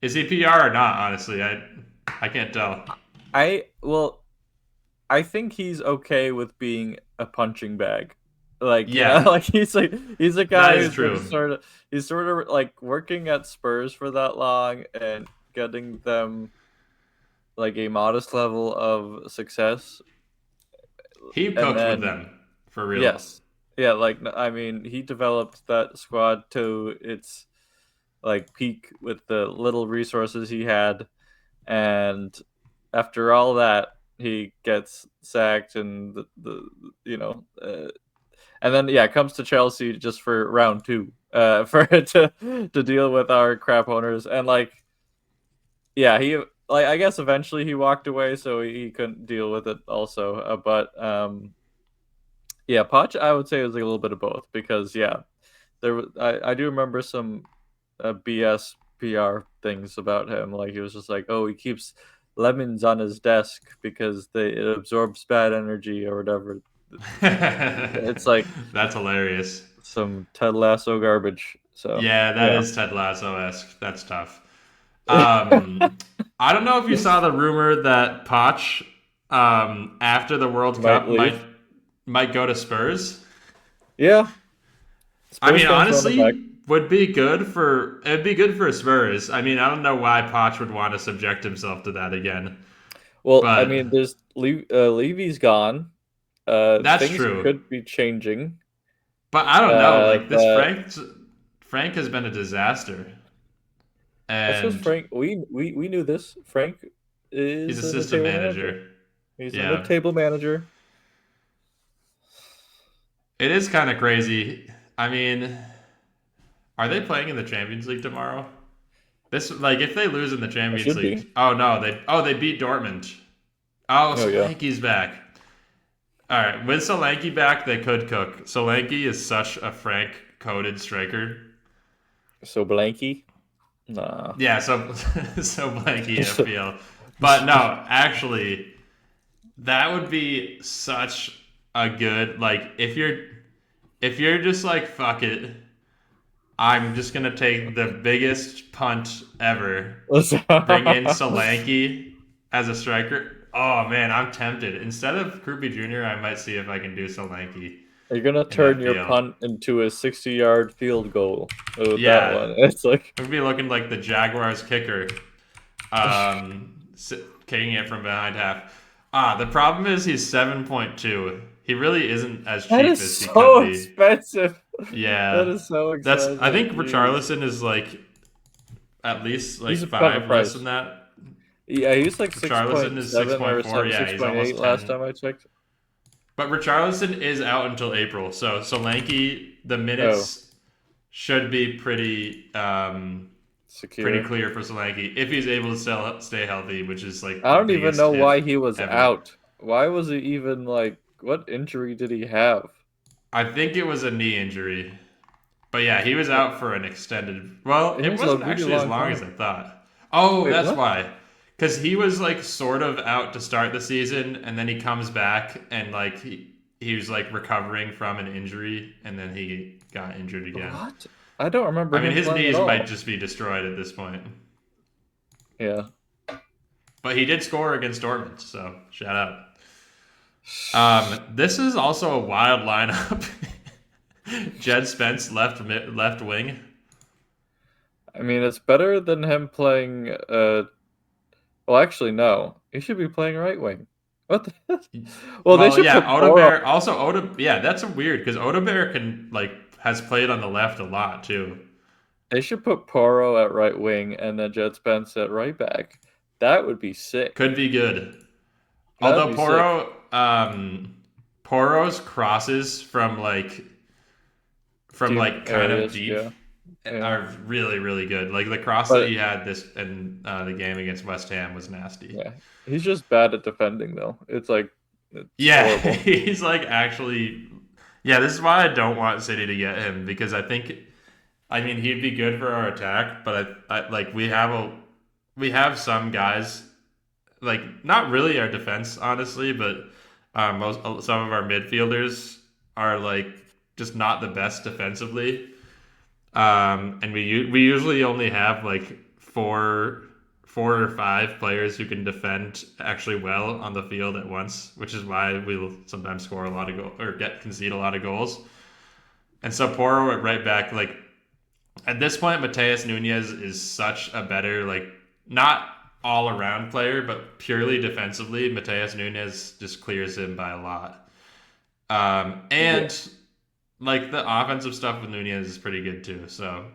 he PR or not? Honestly, I can't tell. Well, I think he's okay with being a punching bag. Like, Yeah, like he's a that guy is who's been true. he's sort of like working at Spurs for that long and getting them like a modest level of success. He And cooked with then them for real. yes. Yeah, like I mean, he developed that squad to its like peak with the little resources he had, and after all that he gets sacked and the and then yeah, comes to Chelsea just for round two, for to deal with our crap owners, and like yeah, he like I guess eventually he walked away, so he couldn't deal with it also, but yeah, Poch I would say was like a little bit of both, because yeah, I do remember some BS PR things about him. Like he was just like, oh, he keeps lemons on his desk because it absorbs bad energy or whatever. It's like That's hilarious. some Ted Lasso garbage. So Yeah, that yeah, is Ted Lasso-esque. That's tough. I don't know if you saw the rumor that Poch, after the World might Cup, might leave. might go to Spurs. Yeah, I Spurs mean, fans want him back. honestly, it'd be good for Spurs. I mean, I don't know why Poch would want to subject himself to that again, Well, I but mean, there's Levy's gone. that's Things true. could be changing. But I don't know. Like this But Frank has been a disaster, that's because and Frank. We knew this. Frank he's is a assistant mid-table manager. manager. He's a Yeah, mid-table manager. it is kind of crazy. I mean, are they playing in the Champions League tomorrow? This like if they lose in the It Champions should League. be. They beat Dortmund. Oh, Oh yeah. Solanke's back. All right, with Solanke back, they could cook. Solanke is such a Frank coded striker. So Blanky? Nah. Yeah, so Blanky FPL. But no, actually, that would be such a good like if you're just like fuck it, I'm just gonna take the biggest punt ever. Bring in Solanke as a striker. Oh man, I'm tempted. Instead of Krupi Jr., I might see if I can do Solanke You're gonna in turn your FPL. punt into a 60-yard field goal with that Yeah, one. It's like it would be looking like the Jaguars kicker, kicking it from behind half. The problem is he's 7.2. He really isn't as that cheap is as he could so be. expensive. That Yeah, is so that's. expensive. I think Jeez. Richarlison is like at least like He's a cut of five less price. than that. Yeah, he's like Richarlison is 6.7 or 6.4. Yeah, he's 6.8 almost last 10. time I checked. But Richarlison is out until April, so Solanke, the Oh, minutes should be pretty secure. clear for Solanke if he's able to stay healthy, which is like I the don't even biggest know why if he was ever. out. Why was he even like? What injury did he have? I think it was a knee injury, but yeah, he was out for an extended. Well, It it was a wasn't really actually as long long as time. I thought. Oh, Wait, that's what? why. Because he was like sort of out to start the season, and then he comes back and like he was like recovering from an injury, and then he got injured again. What? I don't remember I mean, him his playing at knees all. might just be destroyed at this point. Yeah. But he did score against Dortmund, so shout out. This is also a wild lineup. Jed Spence left wing. I mean, it's better than him playing. Well, actually, no. He should be playing right wing. What? Well, they Well, should yeah, put Poro. Odebear. Also, Yeah, that's weird because Odebear can like has played on the left a lot too. They should put Poro at right wing and then Jed Spence at right back. That would be sick. Could be good. That'd Although be sick. Poro's crosses from Deep like kind of areas, deep yeah. Yeah. are really really good. Like the cross that But he had this in the game against West Ham was nasty. yeah, he's just bad at defending, though. It's like it's Yeah, horrible. he's like actually. Yeah, this is why I don't want City to get him because I mean, he'd be good for our attack, but I like we have some guys like not really our defense honestly, but some of our midfielders are like just not the best defensively. And we usually only have like four or five players who can defend actually well on the field at once, which is why we'll sometimes score a lot of goals or concede a lot of goals. And so Porro at right back, like at this point, Mateus Nunes is such a better, like not all around player, but purely defensively, Mateus Nunes just clears him by a lot. And like the offensive stuff with Nunez is pretty good too. So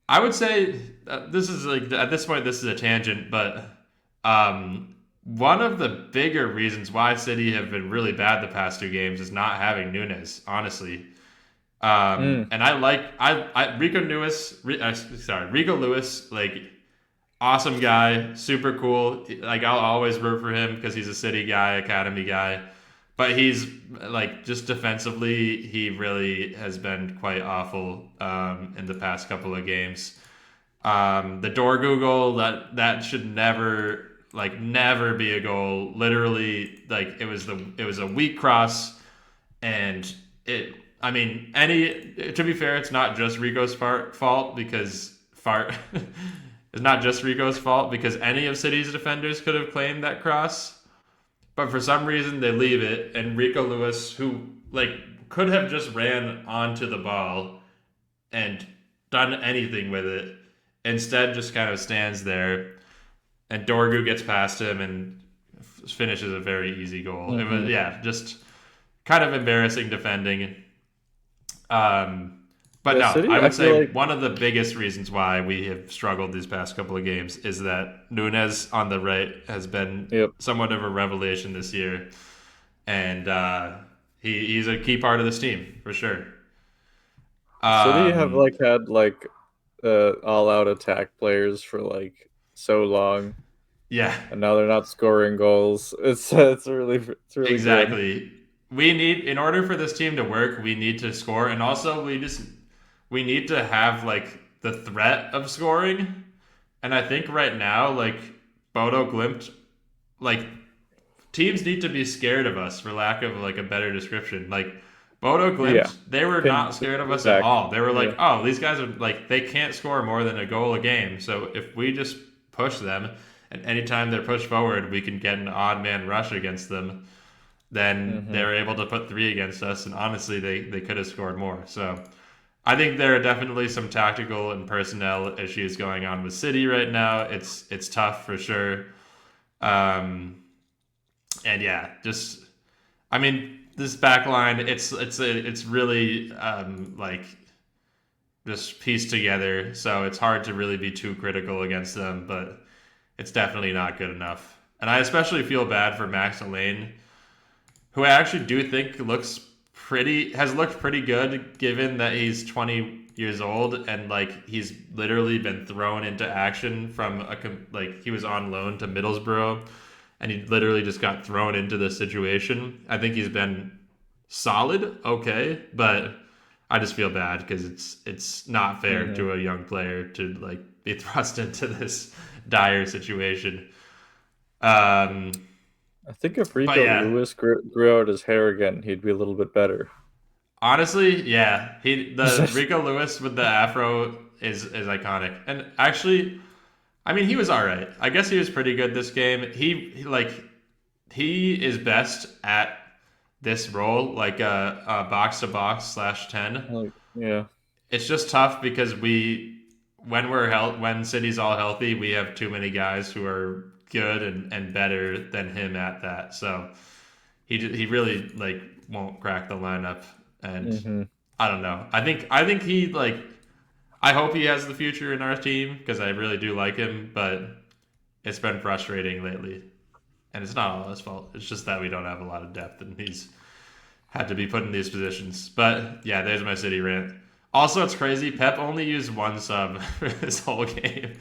I would say this is like at this point this is a tangent, but one of the bigger reasons why City have been really bad the past two games is not having Nunez, honestly. And I like Rico Lewis, like awesome guy, super cool. Like I'll always root for him because he's a City guy, academy guy. But he's like just defensively, he really has been quite awful in the past couple of games. The Dorgu goal that should never be a goal. Literally, like it was a weak cross, and it. I mean, to be fair, it's not just Rico's fault because it's not just Rico's fault because any of City's defenders could have claimed that cross. But for some reason they leave it, and Rico Lewis, who like could have just ran onto the ball and done anything with it, instead just kind of stands there, and Dorgu gets past him and finishes a very easy goal. It was just kind of embarrassing defending. But no, City, I would say like one of the biggest reasons why we have struggled these past couple of games is that Nunes on the right has been somewhat of a revelation this year. And he's a key part of this team, for sure. City have had all-out attack players for like so long. Yeah. And now they're not scoring goals. It's really exactly. Good. We need, in order for this team to work, we need to score, and also we need to have like the threat of scoring. And I think right now, like Bodo Glimt, like teams need to be scared of us, for lack of like a better description. Like Bodo Glimt, they were not scared of us at all. They were like, oh, these guys are like, they can't score more than a goal a game. So if we just push them, and anytime they're pushed forward, we can get an odd man rush against them, then they're able to put 3 against us. And honestly, they could have scored more. So I think there are definitely some tactical and personnel issues going on with City right now. It's tough for sure. And yeah, just, I mean, this back line, it's really like just pieced together. So it's hard to really be too critical against them, but it's definitely not good enough. And I especially feel bad for Max Elaine, who I actually do think has looked pretty good given that he's 20 years old and like he's literally been thrown into action from he was on loan to Middlesbrough and he literally just got thrown into this situation. I think he's been solid, okay, but I just feel bad because it's not fair to a young player to like be thrust into this dire situation. I think if Rico Lewis grew out his hair again, he'd be a little bit better. Honestly, yeah. The Rico Lewis with the afro is iconic. And actually, I mean, he was all right. I guess he was pretty good this game. He is best at this role, like a box to box /10. Yeah. It's just tough because when City's all healthy, we have too many guys who are good and better than him at that. So he really like won't crack the lineup, and I don't know. I think he like, I hope he has the future in our team because I really do like him, but it's been frustrating lately, and it's not all his fault. It's just that we don't have a lot of depth, and he's had to be put in these positions. But yeah, there's my City rant. Also, it's crazy. Pep only used 1 sub for this whole game.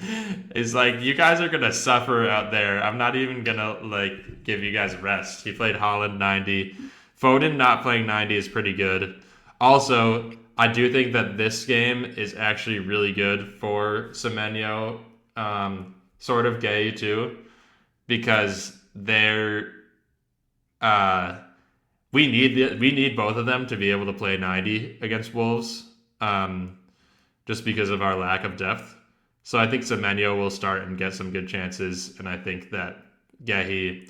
It's like, you guys are going to suffer out there. I'm not even going to like give you guys rest. He played Haaland 90. Foden not playing 90 is pretty good. Also, I do think that this game is actually really good for Semenyo, sort of Gay too, because they're we need both of them to be able to play 90 against Wolves, just because of our lack of depth. So I think Semenyo will start and get some good chances, and I think that Gehi,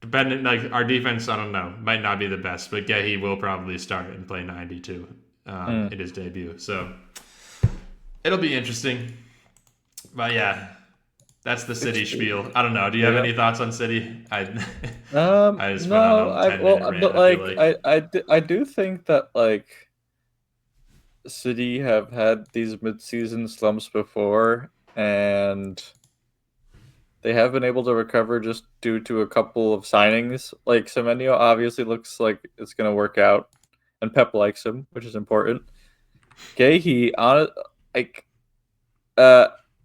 depending like our defense, I don't know, might not be the best, but Gehi will probably start and play 92 in his debut. So it'll be interesting. But yeah, that's the City spiel. I don't know. Do you have any thoughts on City? I just went on No, a 10-minute rant, but I feel like. I do think that like City have had these mid-season slumps before, and they have been able to recover just due to a couple of signings. Like Semenyo obviously looks like it's going to work out, and Pep likes him, which is important. Gehi, on like,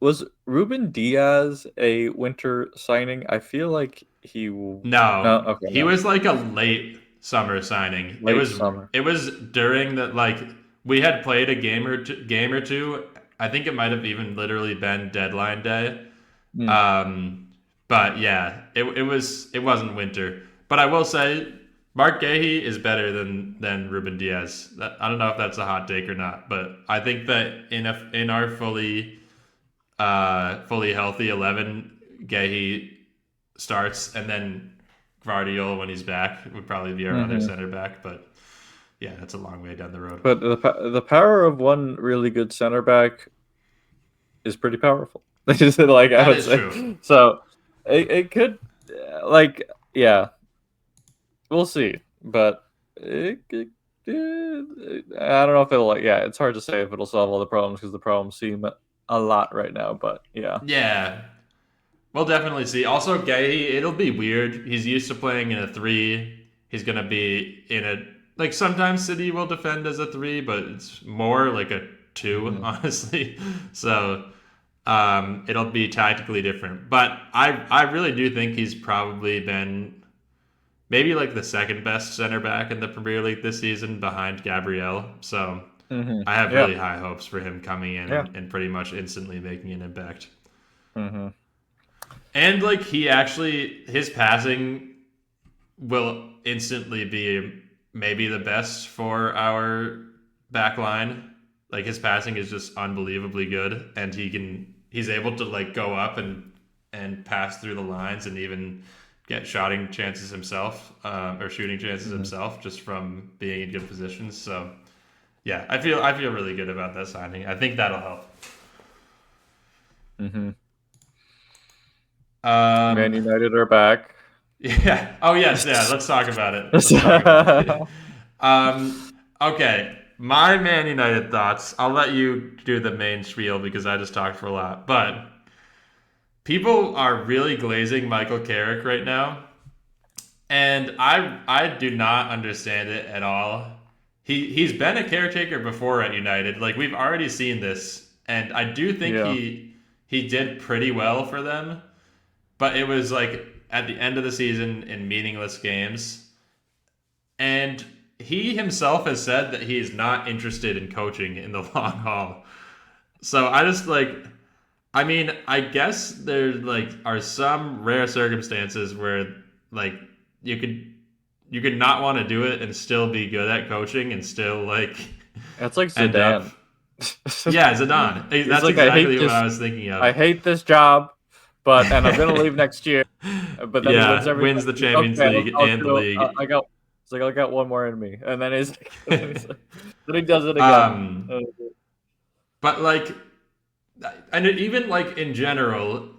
was Ruben Diaz a winter signing? I feel like he. No, Okay, he was like a late summer signing. late summer. It was during the like we had played a game or two. I think it might have even literally been deadline day. But yeah, it wasn't winter. But I will say Mark Gahey is better than Ruben Diaz. I don't know if that's a hot take or not, but I think that in our fully healthy 11, Gahey starts, and then Gvardiol when he's back would probably be our other center back. But yeah, that's a long way down the road. But the power of one really good center back is pretty powerful. Like I would say. True. So it could yeah, we'll see. But I don't know if it'll it's hard to say if it'll solve all the problems because the problems seem a lot right now. But yeah. Yeah. We'll definitely see. Also, Gahey, it'll be weird. He's used to playing in a 3. He's going to be in a... Like, sometimes City will defend as a 3, but it's more like a 2, honestly. So, it'll be tactically different. But I really do think he's probably been maybe like the second best center back in the Premier League this season behind Gabriel. So, I have really high hopes for him coming in and pretty much instantly making an impact. And like his passing will instantly be maybe the best for our back line. Like his passing is just unbelievably good, and he's able to like go up and pass through the lines and even get shooting chances himself just from being in good positions. So yeah, I feel really good about that signing. I think that'll help. Man United are back. Yeah. Oh yes. Yeah. Let's talk about it. Okay. My Man United thoughts. I'll let you do the main spiel because I just talked for a lot. But people are really glazing Michael Carrick right now, and I do not understand it at all. He's been a caretaker before at United. Like we've already seen this, and I do think he did pretty well for them. But it was like at the end of the season in meaningless games. And he himself has said that he is not interested in coaching in the long haul. So I just I guess there are some rare circumstances where like you could not want to do it and still be good at coaching and still that's like Zidane. Yeah, Zidane. That's like, exactly what I was thinking of. I hate this job. And I'm gonna leave next year. But then he wins the Champions League and the league. I got one more in me, and then then he does it again. But and even in general,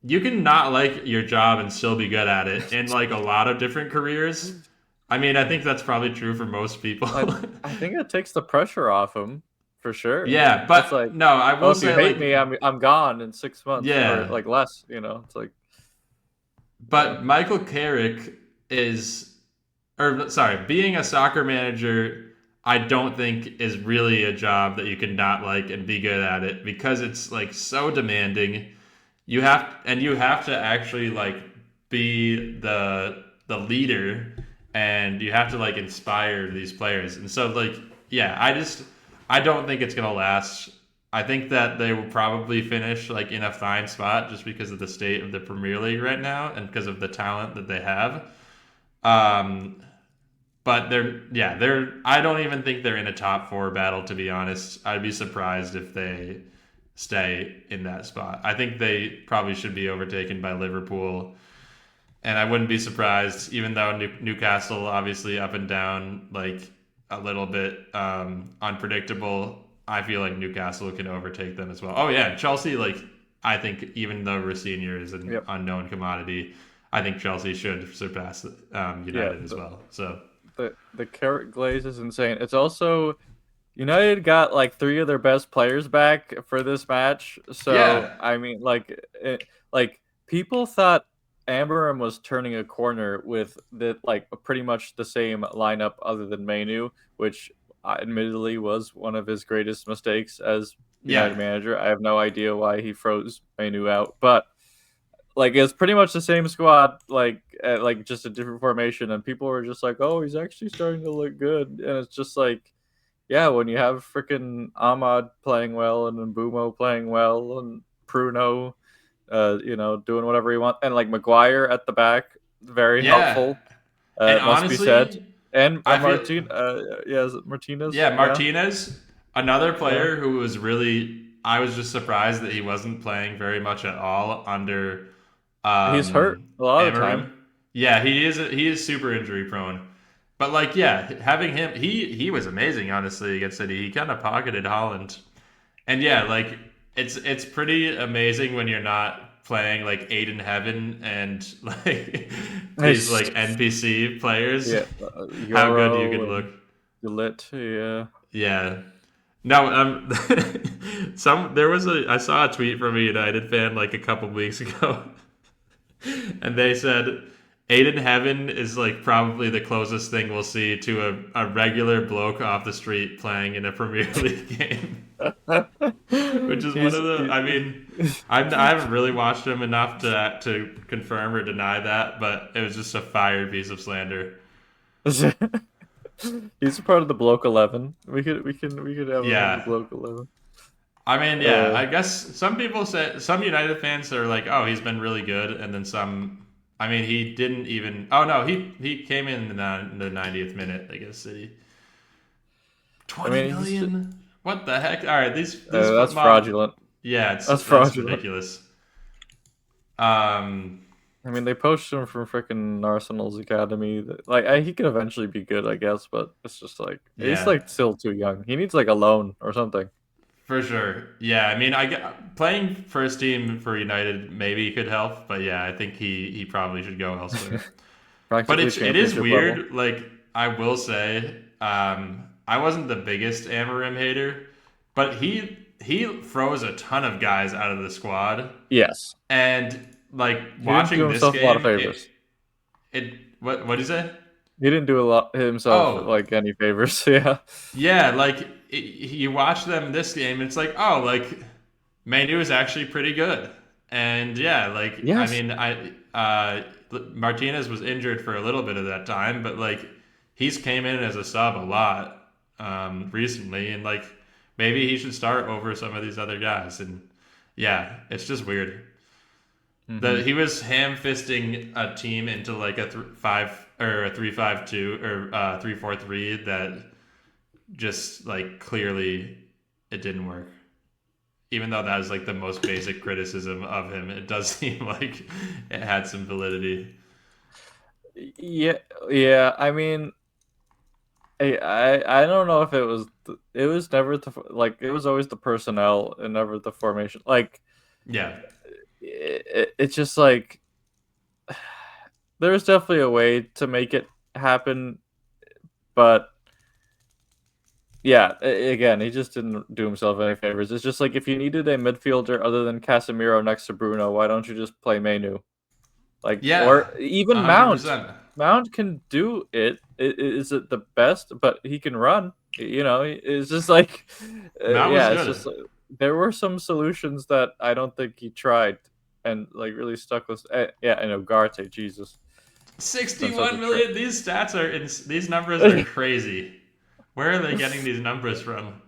you can not like your job and still be good at it in a lot of different careers. I mean, I think that's probably true for most people. I think it takes the pressure off him. For sure. Yeah, but no, I will say, if you hate me, I'm gone in 6 months. Yeah, or less. It's like. But Michael Carrick being a soccer manager, I don't think is really a job that you can not like and be good at it because it's so demanding. You have to actually be the leader, and you have to inspire these players, and so I don't think it's going to last. I think that they will probably finish in a fine spot just because of the state of the Premier League right now and because of the talent that they have. But they're. I don't even think they're in a top four battle. To be honest, I'd be surprised if they stay in that spot. I think they probably should be overtaken by Liverpool, and I wouldn't be surprised, even though Newcastle obviously up and down, like a little bit unpredictable. I feel like Newcastle can overtake them as well. Oh yeah, Chelsea. Like I think even though Rossinier is an Yep. unknown commodity, I think Chelsea should surpass Yeah, United as well. So the carrot glaze is insane. It's also United got like three of their best players back for this match. So yeah, I mean, like people thought Amorim was turning a corner with pretty much the same lineup other than Mainoo, which admittedly was one of his greatest mistakes as United yeah. manager. I have no idea why he froze Mainoo out, but like it's pretty much the same squad, like just a different formation, and people were just like, "Oh, he's actually starting to look good," and it's just like, yeah, when you have freaking Ahmad playing well and Mbumo playing well and Pruno, doing whatever he wants, and like Maguire at the back, very Yeah. helpful. And It must be said, honestly, and I feel yeah, is it Martinez? yeah, Yeah, Martinez, another yeah, player who was really I was just surprised that he wasn't playing very much at all under he's hurt a lot of the time. Amarim. Yeah, he is super injury prone. But like yeah, having him he was amazing honestly against City. He kind of pocketed Holland. And yeah, like it's pretty amazing when you're not playing like Aiden Heaven and like these Nice. like NPC players. Yeah, How good you could Euro look. and Lit. Yeah. Yeah. No, some there was a I saw a tweet from a United fan like a couple weeks ago, and they said Aiden Heaven is like probably the closest thing we'll see to a regular bloke off the street playing in a Premier League game. Which is one He's of the. I mean, I haven't really watched him enough to confirm or deny that, but it was just a fire piece of slander. He's a part of the Bloke 11. We could have him in the Yeah, Bloke 11. I mean, yeah. Uh, I guess some people say some United fans are like, "Oh, he's been really good," and then some. I mean, he didn't even. Oh no, he came in the 90th minute against City. I 20 mean, he's just, million. What the heck? All right, these that's football. fraudulent. Yeah, That's that's fraudulent. ridiculous. Um, I mean, they poached him from freaking Arsenal's academy. He could eventually be good, I guess, but it's just like he's yeah. like still too young. He needs like a loan or something. For sure. Yeah, I mean, playing first team for United maybe could help, but yeah, I think he probably should go elsewhere. But Practically it is championship level. weird. Like I will say, I wasn't the biggest Amarim hater, but he froze a ton of guys out of the squad, Yes, and like he didn't do watching this himself a lot of game, favors. it what did you say? He didn't do a lot himself Oh, like any favors. Yeah. yeah, like you watch them this game, it's like, oh, like Mainoo is actually pretty good, and yeah, like I Yes. mean, Martinez was injured for a little bit of that time, but like he's came in as a sub a lot recently, and like maybe he should start over some of these other guys, and yeah, it's just weird. Hmm. He was ham fisting a team into like a 5 or a 3-5-2 or 3-4-3 that just like clearly it didn't work. Even though that was like the most basic criticism of him, it does seem like it had some validity. Yeah, yeah. I mean, I don't know if it was never it was always the personnel and never the formation. Like Yeah, it's just like there's definitely a way to make it happen, but yeah, again, he just didn't do himself any favors. It's just like if you needed a midfielder other than Casemiro next to Bruno, why don't you just play Mainoo? Like, yeah, or even Mount. 100%. Mount can do it. Is it the best? But he can run. It's just like, Mount was yeah, it's good. just there were some solutions that I don't think he tried and like really stuck with. Yeah, and Ugarte, Jesus, been such 61 a million. These stats are these numbers are crazy. Where are they getting these numbers from?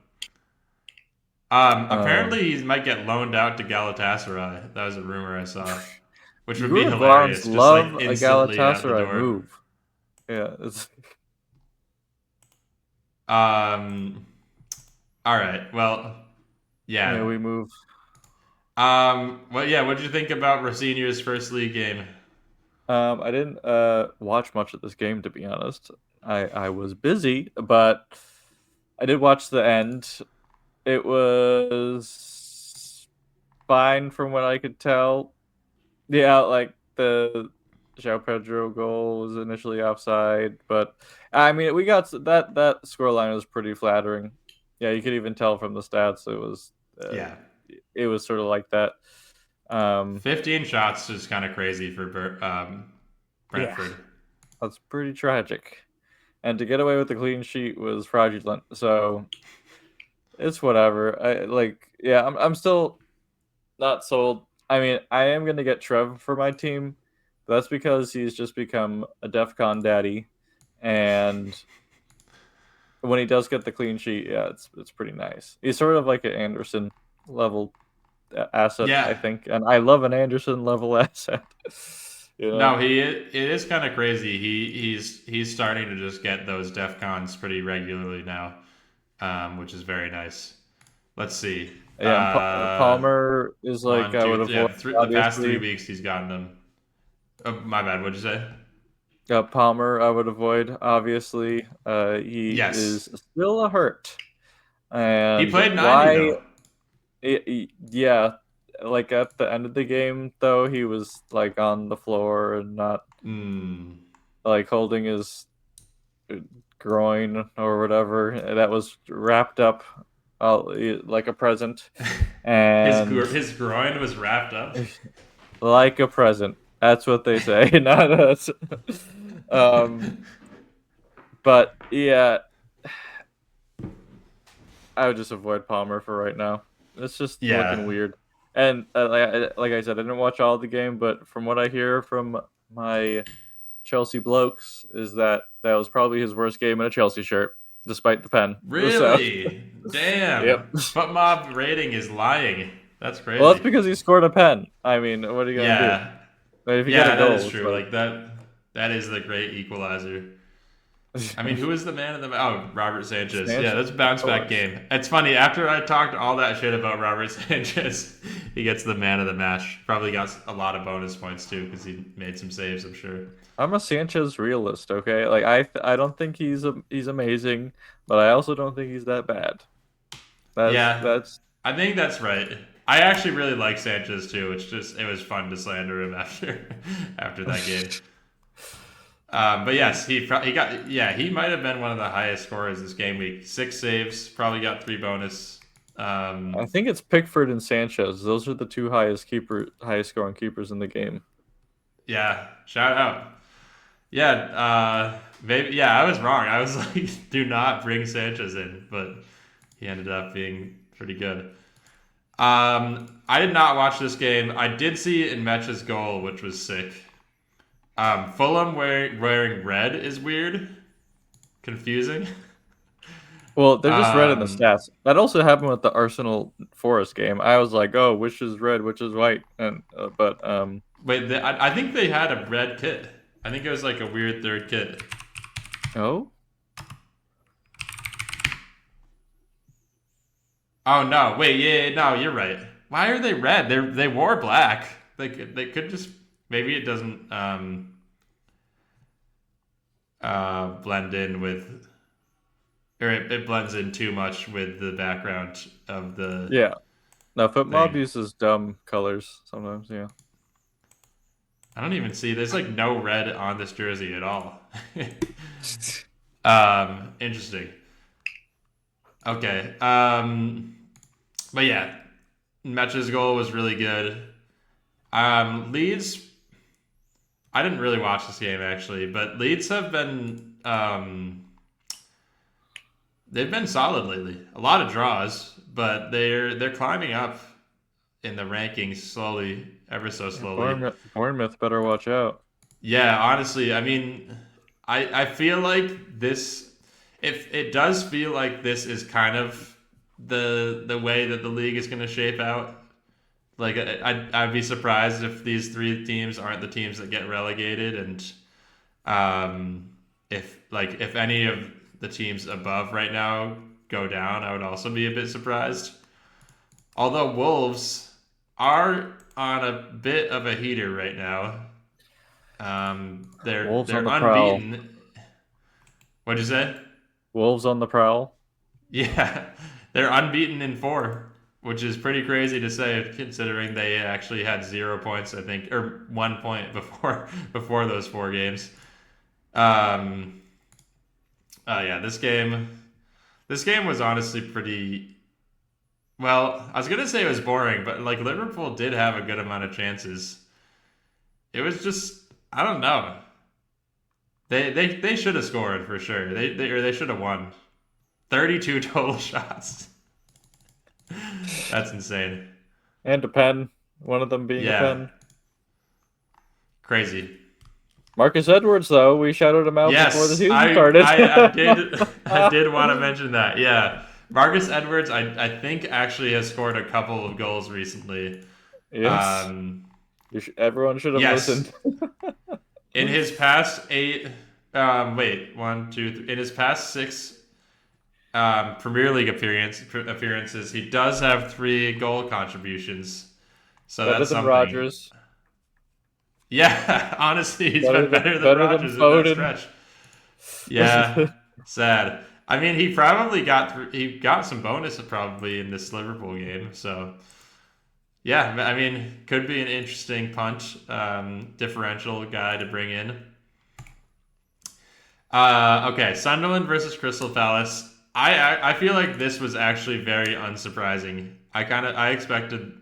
um, Apparently he might get loaned out to Galatasaray. That was a rumor I saw, which would be Uruguayans hilarious. Just like love a instantly out the Galatasaray door. move. Yeah, it's All right. Well, Yeah, yeah. we move. Well, yeah. What did you think about Rosinha's first league game? I didn't watch much of this game, to be honest. I was busy, but I did watch the end. It was fine from what I could tell. Yeah, like the João Pedro goal was initially offside, but I mean, we got that scoreline was pretty flattering. Yeah, you could even tell from the stats Yeah. it was sort of like that. Um, 15 shots is kind of crazy for yeah, Brentford. that's pretty tragic. And to get away with the clean sheet was fraudulent. So it's whatever. I'm still not sold. I mean, I am gonna get Trev for my team. But that's because he's just become a DEFCON daddy, and when he does get the clean sheet, yeah, it's pretty nice. He's sort of like an Anderson level asset, I Yeah. think, and I love an Anderson level asset. You know? No, it is kind of crazy. He's starting to just get those DEF cons pretty regularly now, which is very nice. Let's see. Yeah, and Palmer is like One, I would two, avoid, yeah. The past three obviously. weeks he's gotten them. Oh, my bad. What'd you say? Palmer, I would avoid, obviously. He Yes, is still a hurt. he And played 90 why? though. Yeah, like at the end of the game, though, he was like on the floor and not Hmm. like holding his groin or whatever. That was wrapped up like a present. And His groin was wrapped up. like a present. That's what they say, not us. But yeah, I would just avoid Palmer for right now. It's just looking Yeah. weird. And like I said, I didn't watch all the game, but from what I hear from my Chelsea blokes, is that that was probably his worst game in a Chelsea shirt, despite the pen. So, Really? yep. Damn. Foot Mob rating is lying. That's Well, that's crazy. because he scored a pen. I mean, what are you gonna do? Yeah. Like, if you get a Yeah, that is goal, it's true. like Like that is the great equalizer. I mean, who is the man of the Robert Sanchez. Yeah, Sanchez, that's a of bounce back course. game. It's funny. After I talked all that shit about Robert Sanchez, he gets the man of the match. Probably got a lot of bonus points too because he made some saves. I'm sure. I'm a Sanchez realist. Okay, like I don't think he's amazing, but I also don't think he's that bad. Yeah, That's I think that's right. I actually really like Sanchez too. It was fun to slander him after after that game. But yes, he got he might have been one of the highest scorers this game week. 6 saves, probably got 3 bonus. I think it's Pickford and Sanchez. Those are the two highest scoring keepers in the game. Yeah, shout out. Yeah, maybe. Yeah, I was wrong. I was like, do not bring Sanchez in, but he ended up being pretty good. I did not watch this game. I did see Nmecha's goal, which was sick. Fulham wearing red is weird, confusing. Well, they're just red in the Um, stats. That also happened with the Arsenal Forest game. I was like, oh, which is red, which is white, and but wait, I think they had a red kit. I think it was like a weird third kit. oh, Oh no! Wait, yeah, no, you're right. Why are they red? They wore black. They could just maybe it doesn't blend in with or it blends in too much with the background of the yeah. No, FootMob thing. uses dumb colors sometimes. Yeah. I don't even see there's like no red on this jersey at all. Interesting. Okay. But yeah, Metch's goal was really good. Leeds. I didn't really watch this game actually, but Leeds have been they've been solid lately. A lot of draws, but they're climbing up in the rankings slowly, ever so slowly. Bournemouth better watch out. Yeah, honestly, I mean, I feel like this. If it does feel like this is kind of the way that the league is going to shape out. Like I'd be surprised if these three teams aren't the teams that get relegated, and if any of the teams above right now go down, I would also be a bit surprised. Although Wolves are on a bit of a heater right now. Wolves on They're the prowl. unbeaten. What'd you say? Wolves on the prowl. Yeah, they're unbeaten in 4, which is pretty crazy to say considering they actually had 0 points, I think, or 1 point before those 4 games. Yeah, this game was honestly pretty. Well, I was gonna say it was boring, but like Liverpool did have a good amount of chances. It was just I don't know. They should have scored for sure. They should have won. 32 total shots. That's insane. And a pen. One of them being a pen. Crazy. Marcus Edwards, though, we shouted him out before the season started. I did want to mention that. Yeah. Marcus Edwards, I think, actually has scored a couple of goals recently. Yes. Everyone should have listened. In his past 8, in his past 6 Premier League appearances, he does have 3 goal contributions. So better that's than something. Rodgers. Yeah, honestly, he's been better than Rodgers in that stretch. Yeah, sad. I mean, he probably got some bonus probably in this Liverpool game. So, yeah, I mean, could be an interesting punch differential guy to bring in. Okay, Sunderland versus Crystal Palace. I feel like this was actually very unsurprising. I expected,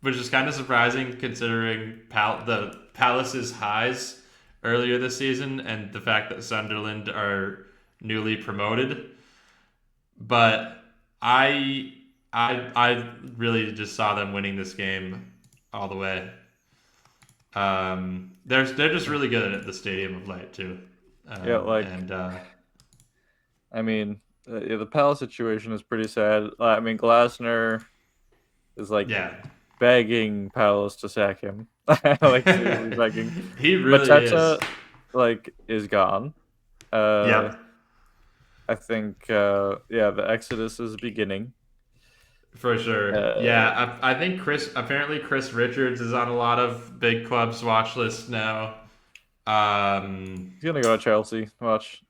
which is kind of surprising considering the Palace's highs earlier this season and the fact that Sunderland are newly promoted. But I really just saw them winning this game all the way. They're just really good at the Stadium of Light too. I mean, the Palace situation is pretty sad. I mean, Glasner is begging Palace to sack him. Seriously begging. He really Mateta, is. Is gone. Yep. I think, the exodus is beginning. For sure. I think Chris Richards is on a lot of big clubs' watch lists now. He's gonna go to Chelsea. Watch.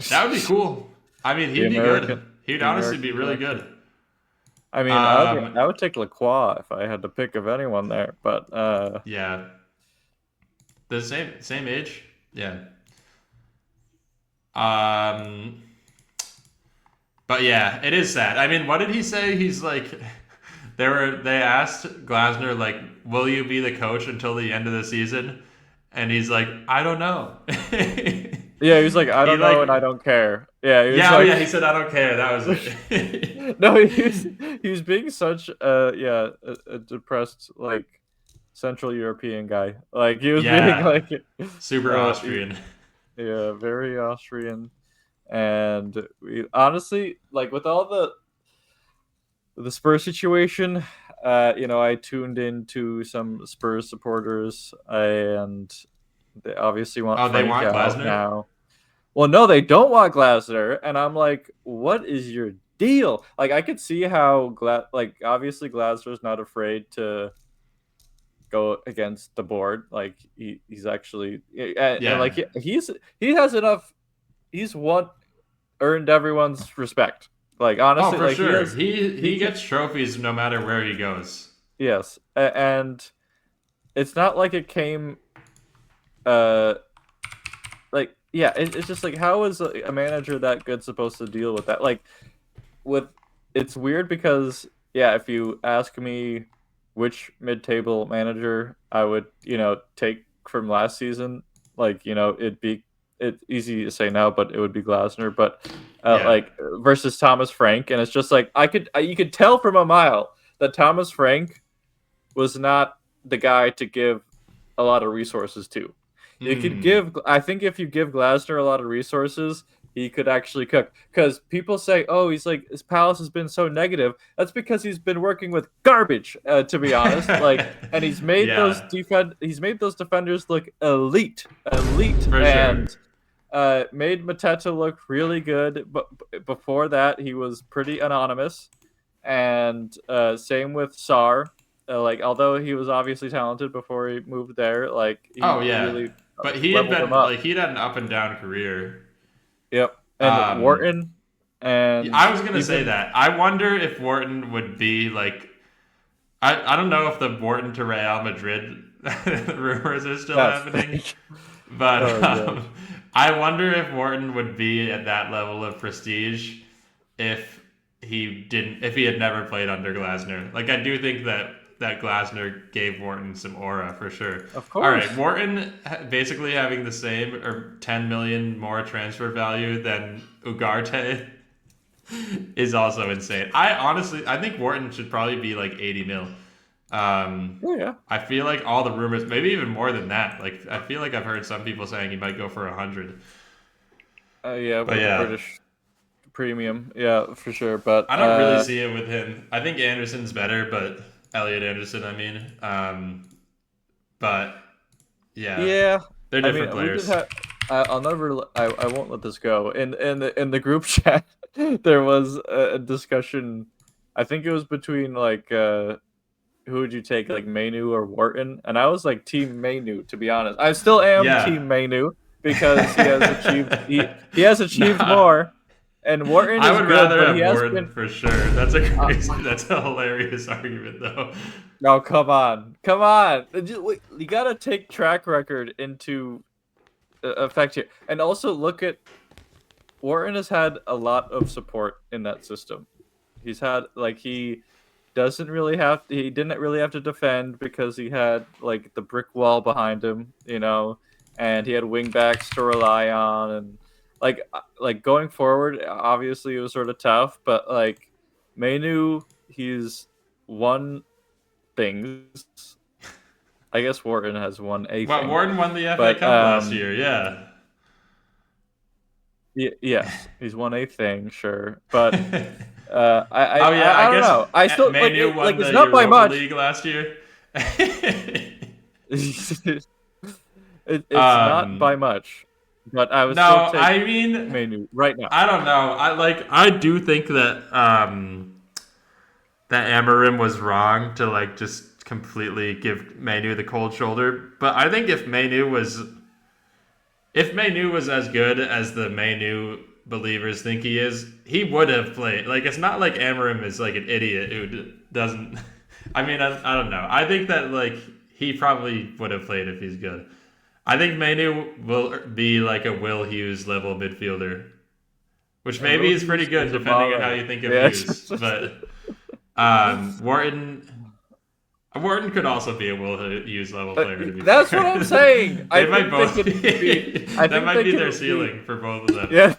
That would be cool. I mean, he'd be good. He'd honestly be really good. I mean, I would take Lacroix if I had to pick of anyone there, but yeah, the same age. Yeah. But yeah, it is sad. I mean, what did he say? He's like, they asked Glasner like, "Will you be the coach until the end of the season?" And he's like, "I don't know." Yeah, he's like, "I don't know, and I don't care." Yeah, he said, "I don't care." That was it. No, he was being such a depressed Central European guy. Like he was being super Austrian. Very Austrian. And we honestly with all the Spurs situation, I tuned into some Spurs supporters and they obviously want they want Glasner now. Well, no, they don't want Glasner, and I'm like, what is your deal? Like, I could see how obviously Glasner's not afraid to go against the board. Like he's actually he has enough. He's earned everyone's respect. Like honestly, for sure, he gets trophies no matter where he goes. Yes, and it's not like it came. It's just how is a manager that good supposed to deal with that? It's weird because if you ask me which mid-table manager I would take from last season, it's easy to say now, but it would be Glasner. But versus Thomas Frank, and it's just you could tell from a mile that Thomas Frank was not the guy to give a lot of resources to. I think if you give Glasner a lot of resources, he could actually cook. Because people say, "Oh, his Palace has been so negative." That's because he's been working with garbage, to be honest. And he's made those defenders look elite, For and sure. made Mateta look really good, but before that he was pretty anonymous. And same with Sar. Like, although he was obviously talented before he moved there, like Oh he yeah, really but he had leveled him been up. like he'd had an up and down career. Yep. And Um, Wharton, and I was gonna say even that. I wonder if Wharton would be like. I don't know if the Wharton to Real Madrid rumors are still that's happening, fake. but Oh god. I wonder if Wharton would be at that level of prestige if if he had never played under Glasner. Like I do think that Glasner gave Wharton some aura for sure. Of All right, course. Wharton basically having the same or 10 million more transfer value than Ugarte is also insane. I think Wharton should probably be like 80 mil. Oh yeah. I feel like all the rumors, maybe even more than that. Like I feel like I've heard some people saying he might go for 100. Yeah, But with the yeah, British premium. Yeah, for sure. But I don't really see it with him. I think Anderson's better, but Elliot Anderson, I mean. But yeah, yeah, they're I different mean, we did players. have. I'll never. I won't let this go. In the group chat, there was a discussion. I think it was between like who would you take, like Mainoo or Wharton? And I was like Team Mainoo, to be honest. I still am Yeah. Team Mainoo because he has achieved Nah, more, and Wharton I is would good, rather but he have has Warden been. for sure. That's a hilarious argument though. Oh, come on, come on! Wait, you gotta take track record into effect here, and also look at Wharton has had a lot of support in that system. He's had like he didn't really have to defend because he had like the brick wall behind him, and he had wing backs to rely on, and like going forward, obviously it was sort of tough, but like Mainoo, he's won things. I guess Wharton has won a Well, thing, Warden won the FA but Cup last year. Yeah. yes, he's won a thing, sure, but Oh yeah, I I don't guess know. I still Manu won it's the not by Europa much. League last year. It's not by um, much, but I would still no, take I mean, Mainoo right now. I don't know. I do think that that Amarim was wrong to like just completely give Manu the cold shoulder. But I think if Manu was as good as the Manu believers think he is, he would have played. Like it's not like Amarim is like an idiot who doesn't. I mean, I don't know. I think that like he probably would have played if he's good. I think Manu will be like a Will Hughes level midfielder, which And maybe Will is pretty Hughes good is a depending on how baller. you think of Yeah. Hughes. But Wharton could also be a Will Hughes level player. To be That's fair, what I'm saying. I they might think they both could be. be. I That think might they be could their be. ceiling for both of them. Yeah,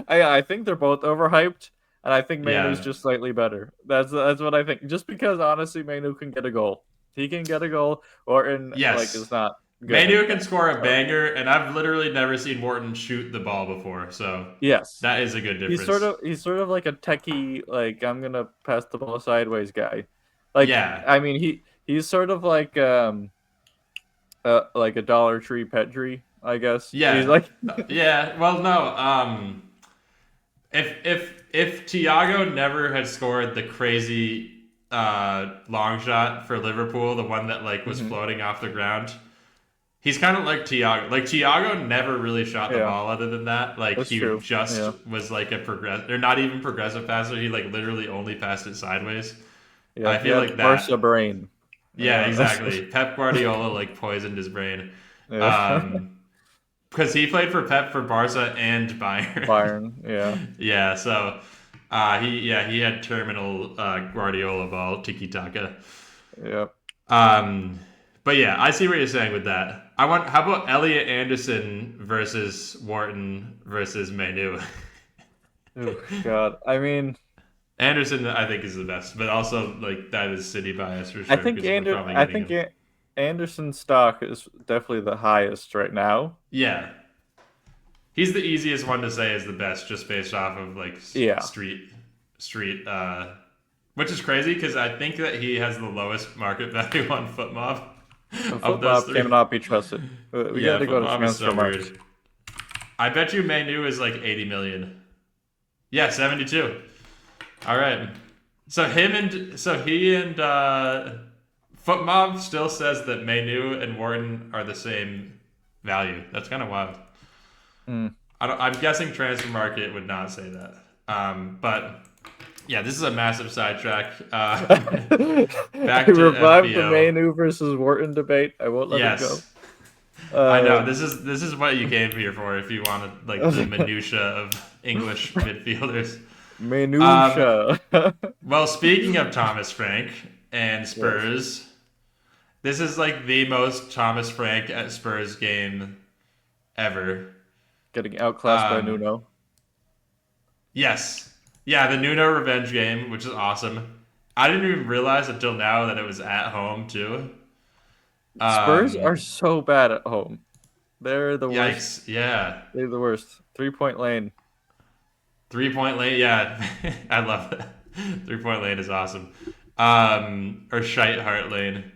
I think they're both overhyped, and I think Mainoo's Yeah. just slightly better. That's what I think. Just because honestly, Mainoo can get a goal. He can get a goal, like Yes. is not good Manu at can that. score a So banger, and I've literally never seen Wharton shoot the ball before. So yes, that is a good he's difference. like a techie, like I'm gonna pass the ball sideways guy. Like Yeah. I mean he's sort of like a Dollar Tree Petri, I guess. He's Yeah. like Yeah. Well, no. If Thiago never had scored the crazy long shot for Liverpool, the one that like was Mhm. floating off the ground, he's kind of like Thiago. Like Thiago never really shot the Yeah, ball other than that. Like that's he true. just Yeah. was like a progress or not even progressive passer. He like literally only passed it sideways. Yeah, I he feel had like that. Barca brain. Yeah, Yeah, exactly. Pep Guardiola like poisoned his brain. yeah. Because he played for Pep for Barca and Bayern. Bayern, yeah. Yeah, so he had terminal Guardiola ball tiki taka. Yep. But yeah, I see what you're saying with that. How about Elliot Anderson versus Wharton versus Mainoo? Oh God. I mean, Anderson, I think, is the best, but also like that is City bias for sure. 'Cause we're probably I getting think him. Anderson's stock is definitely the highest right now. Yeah, he's the easiest one to say is the best, just based off of like Yeah. street. Which is crazy because I think that he has the lowest market value on FootMob of those Football three. cannot be trusted. We Yeah, got to go to FootMob is so transfer market. weird. I bet you Mainoo is like 80 million. Yeah, 72. All right. So he and Footmob still says that Mainoo and Wharton are the same value. That's kind of wild. Mm. I'm guessing Transfer Market would not say that. But yeah, this is a massive sidetrack. Back I to revived the FBO. Mainoo versus Wharton debate. I won't let it go. Yes. I know this is what you came here for. If you wanted like the minutia of English midfielders. Minutia. Well, speaking of Thomas Frank and Spurs, this is like the most Thomas Frank at Spurs game ever. Getting outclassed by Nuno. Yes. Yeah, the Nuno revenge game, which is awesome. I didn't even realize until now that it was at home too. Spurs are so bad at home. They're the worst. Yikes, yeah. They're the worst. 3-point lane. 3-point lane, yeah. I love that. 3-point lane is awesome. Or Shite Heart lane.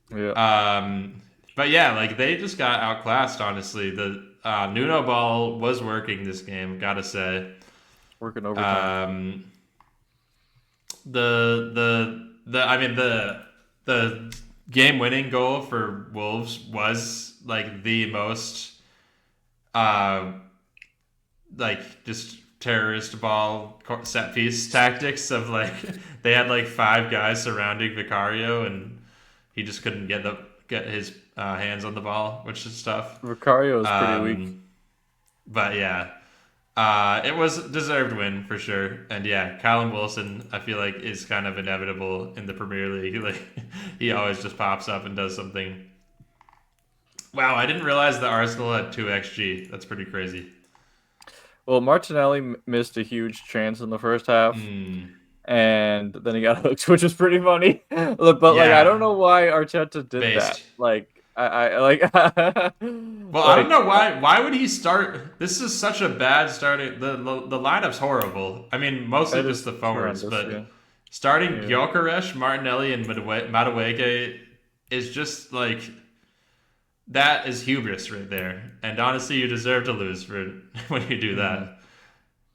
Yeah. But yeah, like they just got outclassed, honestly. The Nuno ball was working this game, gotta say. Working overtime. The game winning goal for Wolves was like the most like just terrorist ball set piece tactics of like they had like 5 guys surrounding Vicario and he just couldn't get his hands on the ball, which is tough. Vicario is pretty weak. But yeah. It was a deserved win for sure, and yeah, Callum Wilson I feel like is kind of inevitable in the Premier League. Like he always just pops up and does something. Wow, I didn't realize that Arsenal had 2 XG. That's pretty crazy. Well, Martinelli missed a huge chance in the first half, and then he got hooked, which was pretty funny. But like, I don't know why Arteta did that. Like. I like. Well, I don't know why. Why would he start? This is such a bad starting. The lineup's horrible. I mean, mostly just the forwards, but starting Gyökeres, Martinelli, and Madueke is just like that is hubris right there. And honestly, you deserve to lose for when you do that.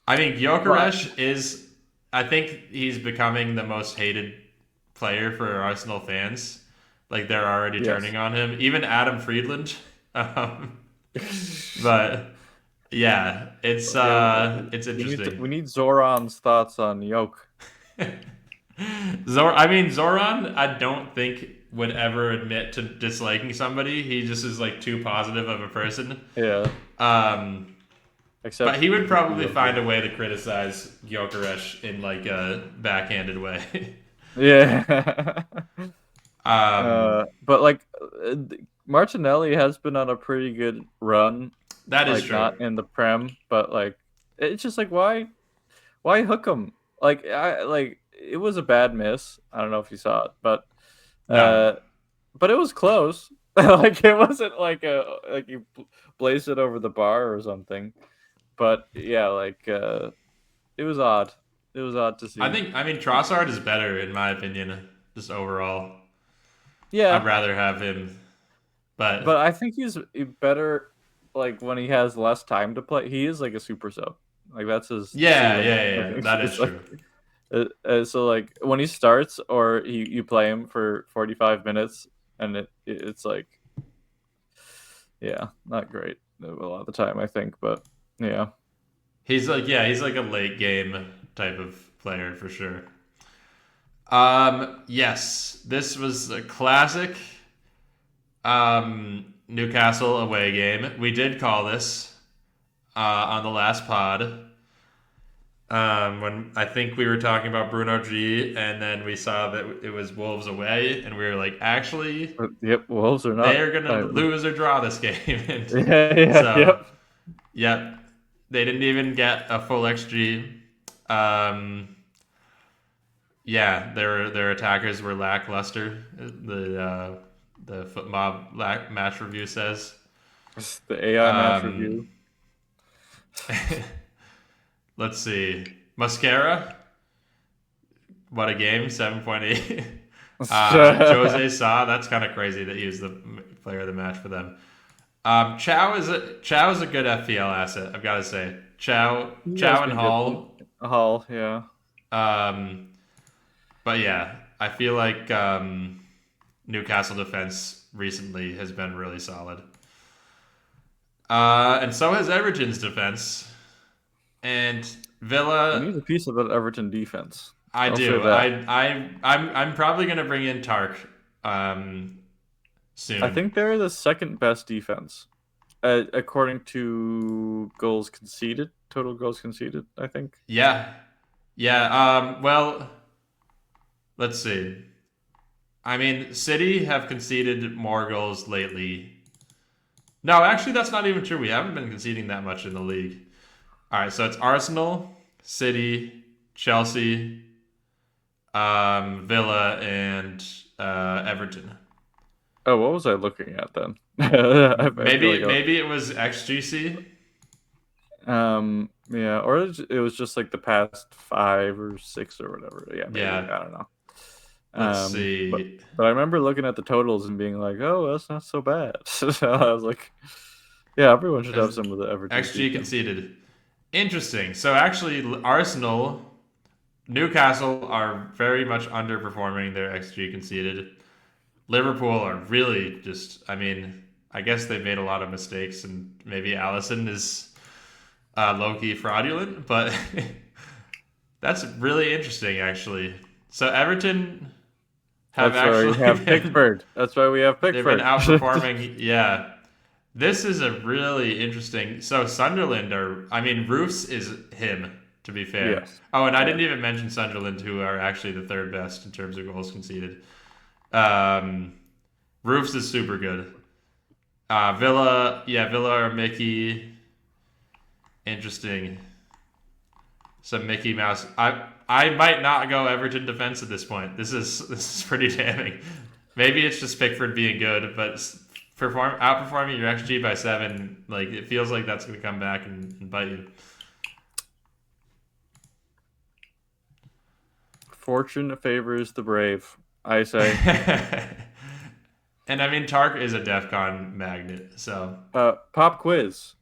I mean, Gyökeres is. I think he's becoming the most hated player for Arsenal fans. Like they're already turning on him. Even Adam Friedland. But yeah, it's interesting. We need Zoran's thoughts on Yoke. Zoran, I don't think would ever admit to disliking somebody. He just is like too positive of a person. Yeah. But he would probably find a way to criticize Gyökeres in like a backhanded way. Yeah. But like Martinelli has been on a pretty good run. That is like, true. Not in the Prem, but like it's just like why hook him? Like it was a bad miss. I don't know if you saw it, but but it was close. Like it wasn't like you blazed it over the bar or something. But yeah, like it was odd. It was odd to see. I mean Trossard is better in my opinion, just overall. Yeah, I'd rather have him, but I think he's better like when he has less time to play. He is like a super sub. Like that's his. Yeah. That is true. So like when he starts or you play him for 45 minutes and it's like, yeah, not great a lot of the time I think, but yeah. He's like a late game type of player for sure. Yes, this was a classic Newcastle away game. We did call this on the last pod when I think we were talking about Bruno G, and then we saw that it was Wolves away, and we were like, actually, Wolves are not. They're gonna lose or draw this game. Yep. They didn't even get a full XG. Yeah, their attackers were lackluster. The FootMob match review says. The AI match review. Let's see. Mascara. What a game, 7.8. Jose Sa, that's kind of crazy that he was the player of the match for them. Chow is a good FPL asset. I've got to say, He has Chow and been good. Hall. Hull, yeah. Um, but yeah, I feel like Newcastle defense recently has been really solid. And so has Everton's defense. And I Villa, need a piece of that Everton defense. I I'll say do. that. I'm probably gonna bring in Tark I soon. think they're the second best defense, according to goals conceded, total goals conceded. I think. Yeah. Yeah. Well, let's see. I mean, City have conceded more goals lately. No, actually, that's not even true. We haven't been conceding that much in the league. All right, so it's Arsenal, City, Chelsea, Villa, and Everton. Oh, what was I looking at then? I feel like Maybe it was XGC. yeah, or it was just like the past 5 or 6 or whatever. Yeah, maybe Yeah. I don't know. Let's But see. I remember looking at the totals and being like, "Oh, that's not so bad." So I was like, "Yeah, everyone should have some of the Everton XG defense." conceded. Interesting. So actually, Arsenal, Newcastle are very much underperforming their XG conceded. Liverpool are really just. I mean, I guess they've made a lot of mistakes, and maybe Allison is low key fraudulent, but that's really interesting, actually. So Everton have That's why we actually have been, Pickford. That's why we have they've been Pickford. outperforming. Yeah, this is a really interesting. So Sunderland are. I mean, Roofs is him. To be fair. Yes. Oh, and I Yeah. didn't even mention Sunderland, who are actually the third best in terms of goals conceded. Roofs is super good. Villa or Mickey. Interesting. Some Mickey Mouse. I might not go Everton defense at this point. This is pretty damning. Maybe it's just Pickford being good, but outperforming your XG by 7, like it feels like that's going to come back and bite you. Fortune favors the brave, I say. And I mean, Tark is a DEF CON magnet, so. Pop quiz.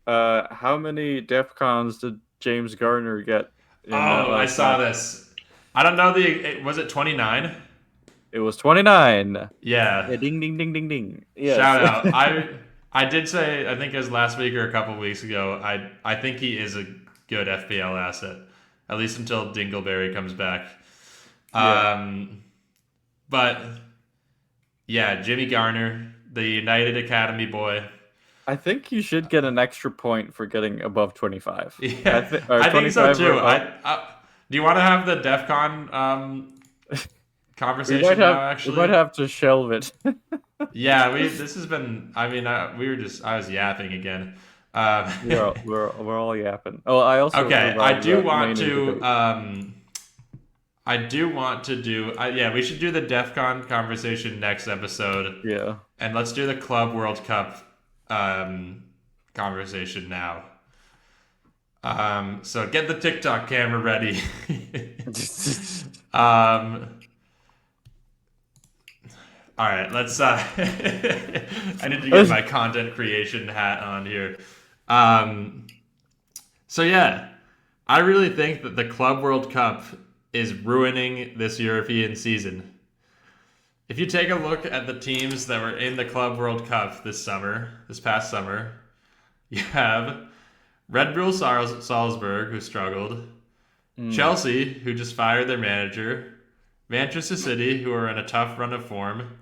How many DEF CONs did James Garner get in that Oh, I last saw match? this. I don't know was it 29? It was 29. Yeah. Ding, ding, ding, ding, ding. Yes. Shout out. I did say, I think it was last week or a couple weeks ago, I think he is a good FPL asset, at least until Dingleberry comes back. Yeah. But yeah, Jimmy Garner, the United Academy boy. I think you should get an extra point for getting above 25. Yeah, or I think so 25 or too. above. Do you want to have the DEF CON We conversation might now? have, Actually, we might have to shelve it. yeah. This has been. I mean, I was yapping again. we're all yapping. Oh, I also Okay, I revived do that want Mainoo to. debate. I do want to do. Yeah, we should do the DEF CON conversation next episode, Yeah. and let's do the Club World Cup conversation now. So get the TikTok camera ready. All right, let's. I need to get my content creation hat on here. So yeah, I really think that the Club World Cup is ruining this European season. If you take a look at the teams that were in the Club World Cup this past summer, you have Red Bull Salzburg, who struggled, Chelsea, who just fired their manager, Manchester City, who are in a tough run of form,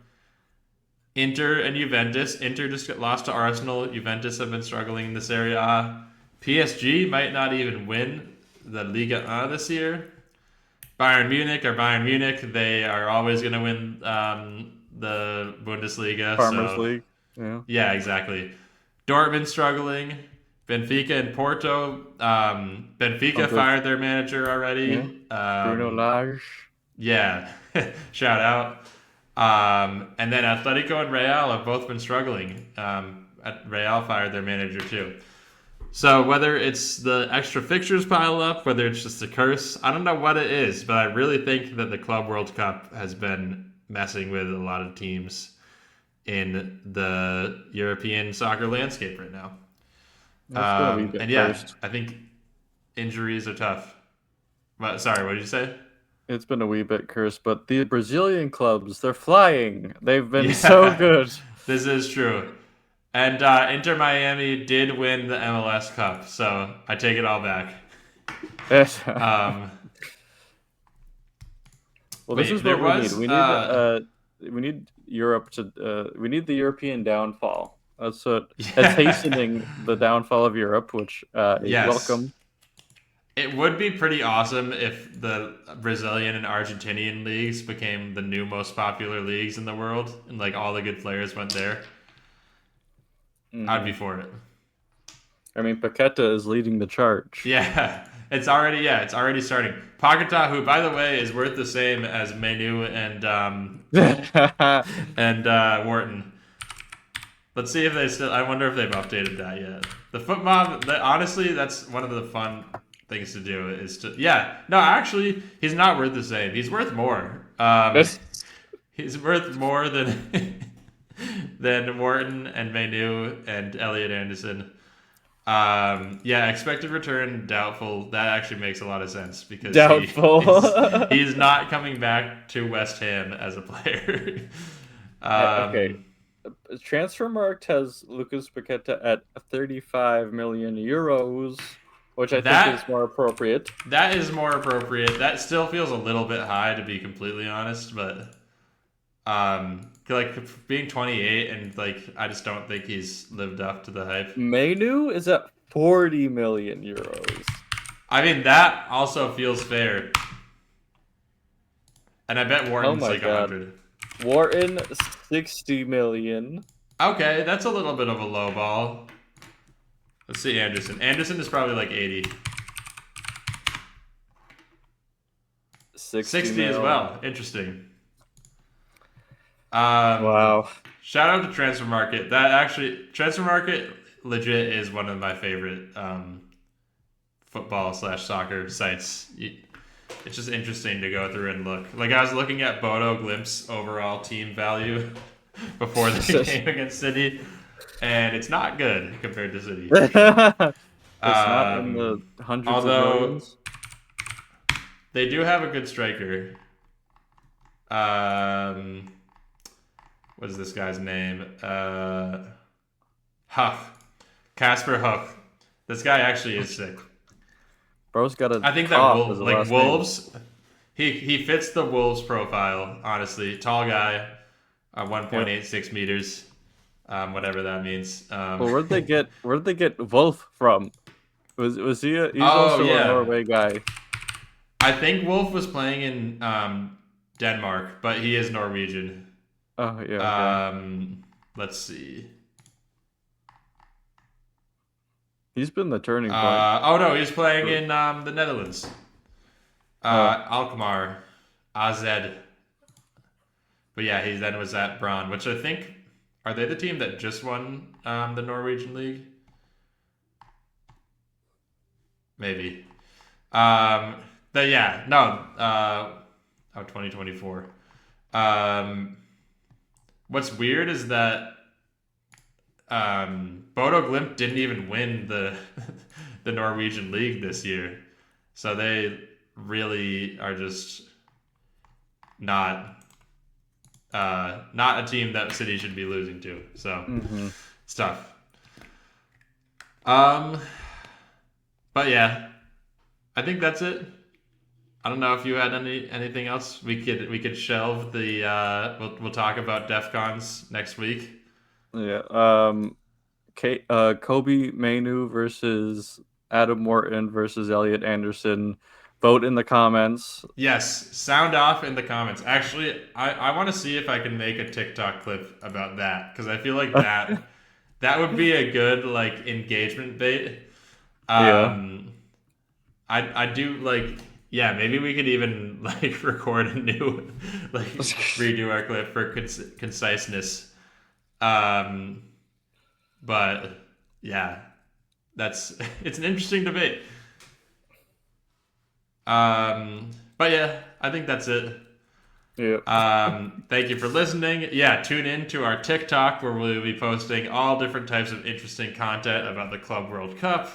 Inter and Juventus. Inter just lost to Arsenal. Juventus have been struggling in this area. PSG might not even win the Liga this year. Bayern Munich. They are always going to win the Bundesliga. Farmers League. Yeah. Yeah, exactly. Dortmund struggling. Benfica and Porto. Benfica fired their manager already. Yeah. Bruno Lage. Yeah, shout out. And then Atletico and Real have both been struggling. Real fired their manager too. So whether it's the extra fixtures pile up, whether it's just a curse, I don't know what it is, but I really think that the Club World Cup has been messing with a lot of teams. in the European soccer landscape right now. That's been a wee bit And yeah, cursed. I think injuries are tough. But sorry, what did you say? It's been a wee bit cursed, but the Brazilian clubs, they're flying. They've been so Yeah, good. this is true. And Inter Miami did win the MLS Cup, so I take it all back. Um, Well, this wait, is there what we need. was We need Europe to we need the European downfall. That's what it's yeah, hastening the downfall of Europe, which is yes. welcome. It would be pretty awesome if the Brazilian and Argentinian leagues became the new most popular leagues in the world, and like all the good players went there. I'd Hmm. be for it. I mean, Paqueta is leading the charge. Yeah, it's already starting. Paketa, who by the way is worth the same as Mainoo and Wharton. Let's see if they still. I wonder if they've updated that yet. The foot mob. Honestly, that's one of the fun things to do. Is to yeah. No, actually, he's not worth the same. He's worth more. He's worth more than than Wharton and Mainoo and Elliot Anderson. Yeah, expected return doubtful. That actually makes a lot of sense because Doubtful. he's not coming back to West Ham as a player. Okay. um, Transfermarkt has Lucas Paqueta at 35 million euros, which I think is that more appropriate. that is more appropriate. That still feels a little bit high to be completely honest, but like being 28 and like I just don't think he's lived up to the hype. Mainoo is at 40 million euros. I mean that also feels fair, and I bet Oh Wharton's my like god. 100. Wharton 60 million. Okay, that's a little bit of a low ball. Let's see Anderson. Anderson is probably like 80. 60 60 as mil. well. Interesting. Wow. Shout out to Transfer Market. That actually, Transfer Market legit is one of my favorite football slash soccer sites. It's just interesting to go through and look. Like I was looking at Bodo Glimt's overall team value before they came against City, and it's not good compared to City. It's not in the hundreds of Although millions. they do have a good striker. What is this guy's name? Huff. Casper Huff. This guy actually is sick. Bro's got a I think that cough as a last name. Wolves, he fits the Wolves profile. Honestly, tall guy, 1.86 meters, whatever that means. Well, where'd they get Wolf from? Was he? He's Oh also a yeah, Norway guy. I think Wolf was playing in Denmark, but he is Norwegian. Oh yeah. Okay. Let's see. He's been the turning point. Oh no, he's playing in the Netherlands. Alkmaar, AZ. But yeah, he then was at Braun, which I think are they the team that just won the Norwegian league? Maybe. But yeah, no. 2024. What's weird is that Bodo Glimt didn't even win the the Norwegian league this year, so they really are just not not a team that City should be losing to. So it's tough. But yeah, I think that's it. I don't know if you had anything else. We could shelve the. We'll talk about DEF CONs next week. Yeah. Kobe Mainoo versus Adam Wharton versus Elliot Anderson. Vote in the comments. Yes, sound off in the comments. Actually, I want to see if I can make a TikTok clip about that because I feel like that would be a good like engagement bait. Yeah. I do like yeah, maybe we could even like record a new like redo our clip for conciseness. But yeah, it's an interesting debate. But yeah, I think that's it. Yeah. Thank you for listening. Yeah, tune in to our TikTok where we'll be posting all different types of interesting content about the Club World Cup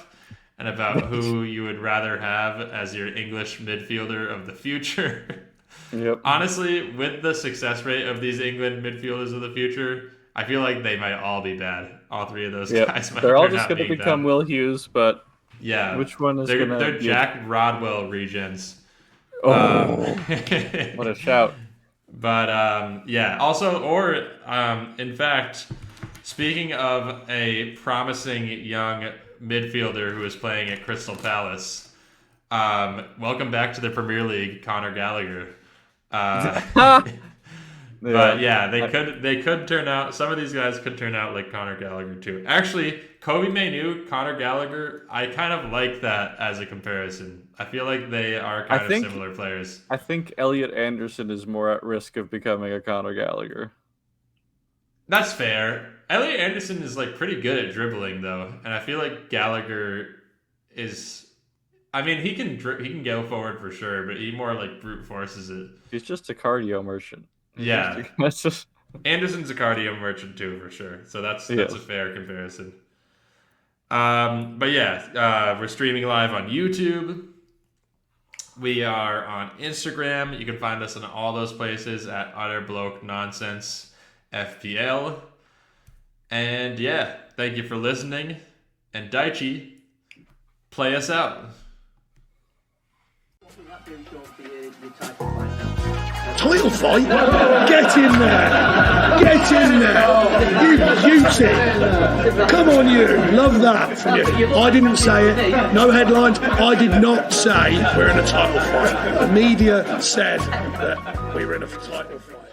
and about who you would rather have as your English midfielder of the future. Yep. Honestly, with the success rate of these England midfielders of the future, I feel like they might all be bad. All three of those guys might They're all turn just out going to being become bad. Will Hughes, but Yeah. which one is going to... They're Jack Rodwell regens. Oh, what a shout. But yeah, also, or in fact, speaking of a promising young midfielder who is playing at Crystal Palace, welcome back to the Premier League, Conor Gallagher. But yeah, they could turn out. Some of these guys could turn out like Conor Gallagher too. Actually, Kobe Mainoo, Conor Gallagher, I kind of like that as a comparison. I feel like they are kind of similar players. I think Elliot Anderson is more at risk of becoming a Conor Gallagher. That's fair. Elliot Anderson is like pretty good at dribbling though, and I feel like Gallagher is. I mean, he can go forward for sure, but he more like brute forces it. He's just a cardio merchant. Yeah, That's just... Anderson's a cardio merchant too for sure. So that's a fair comparison. But yeah, we're streaming live on YouTube. We are on Instagram. You can find us in all those places at Utter Bloke Nonsense FPL. And yeah, thank you for listening. And Daichi, play us out. Title fight? Get in there! Get in there! You beauty! Come on, you! Love that from you. I didn't say it. No headlines. I did not say we're in a title fight. The media said that we were in a title fight.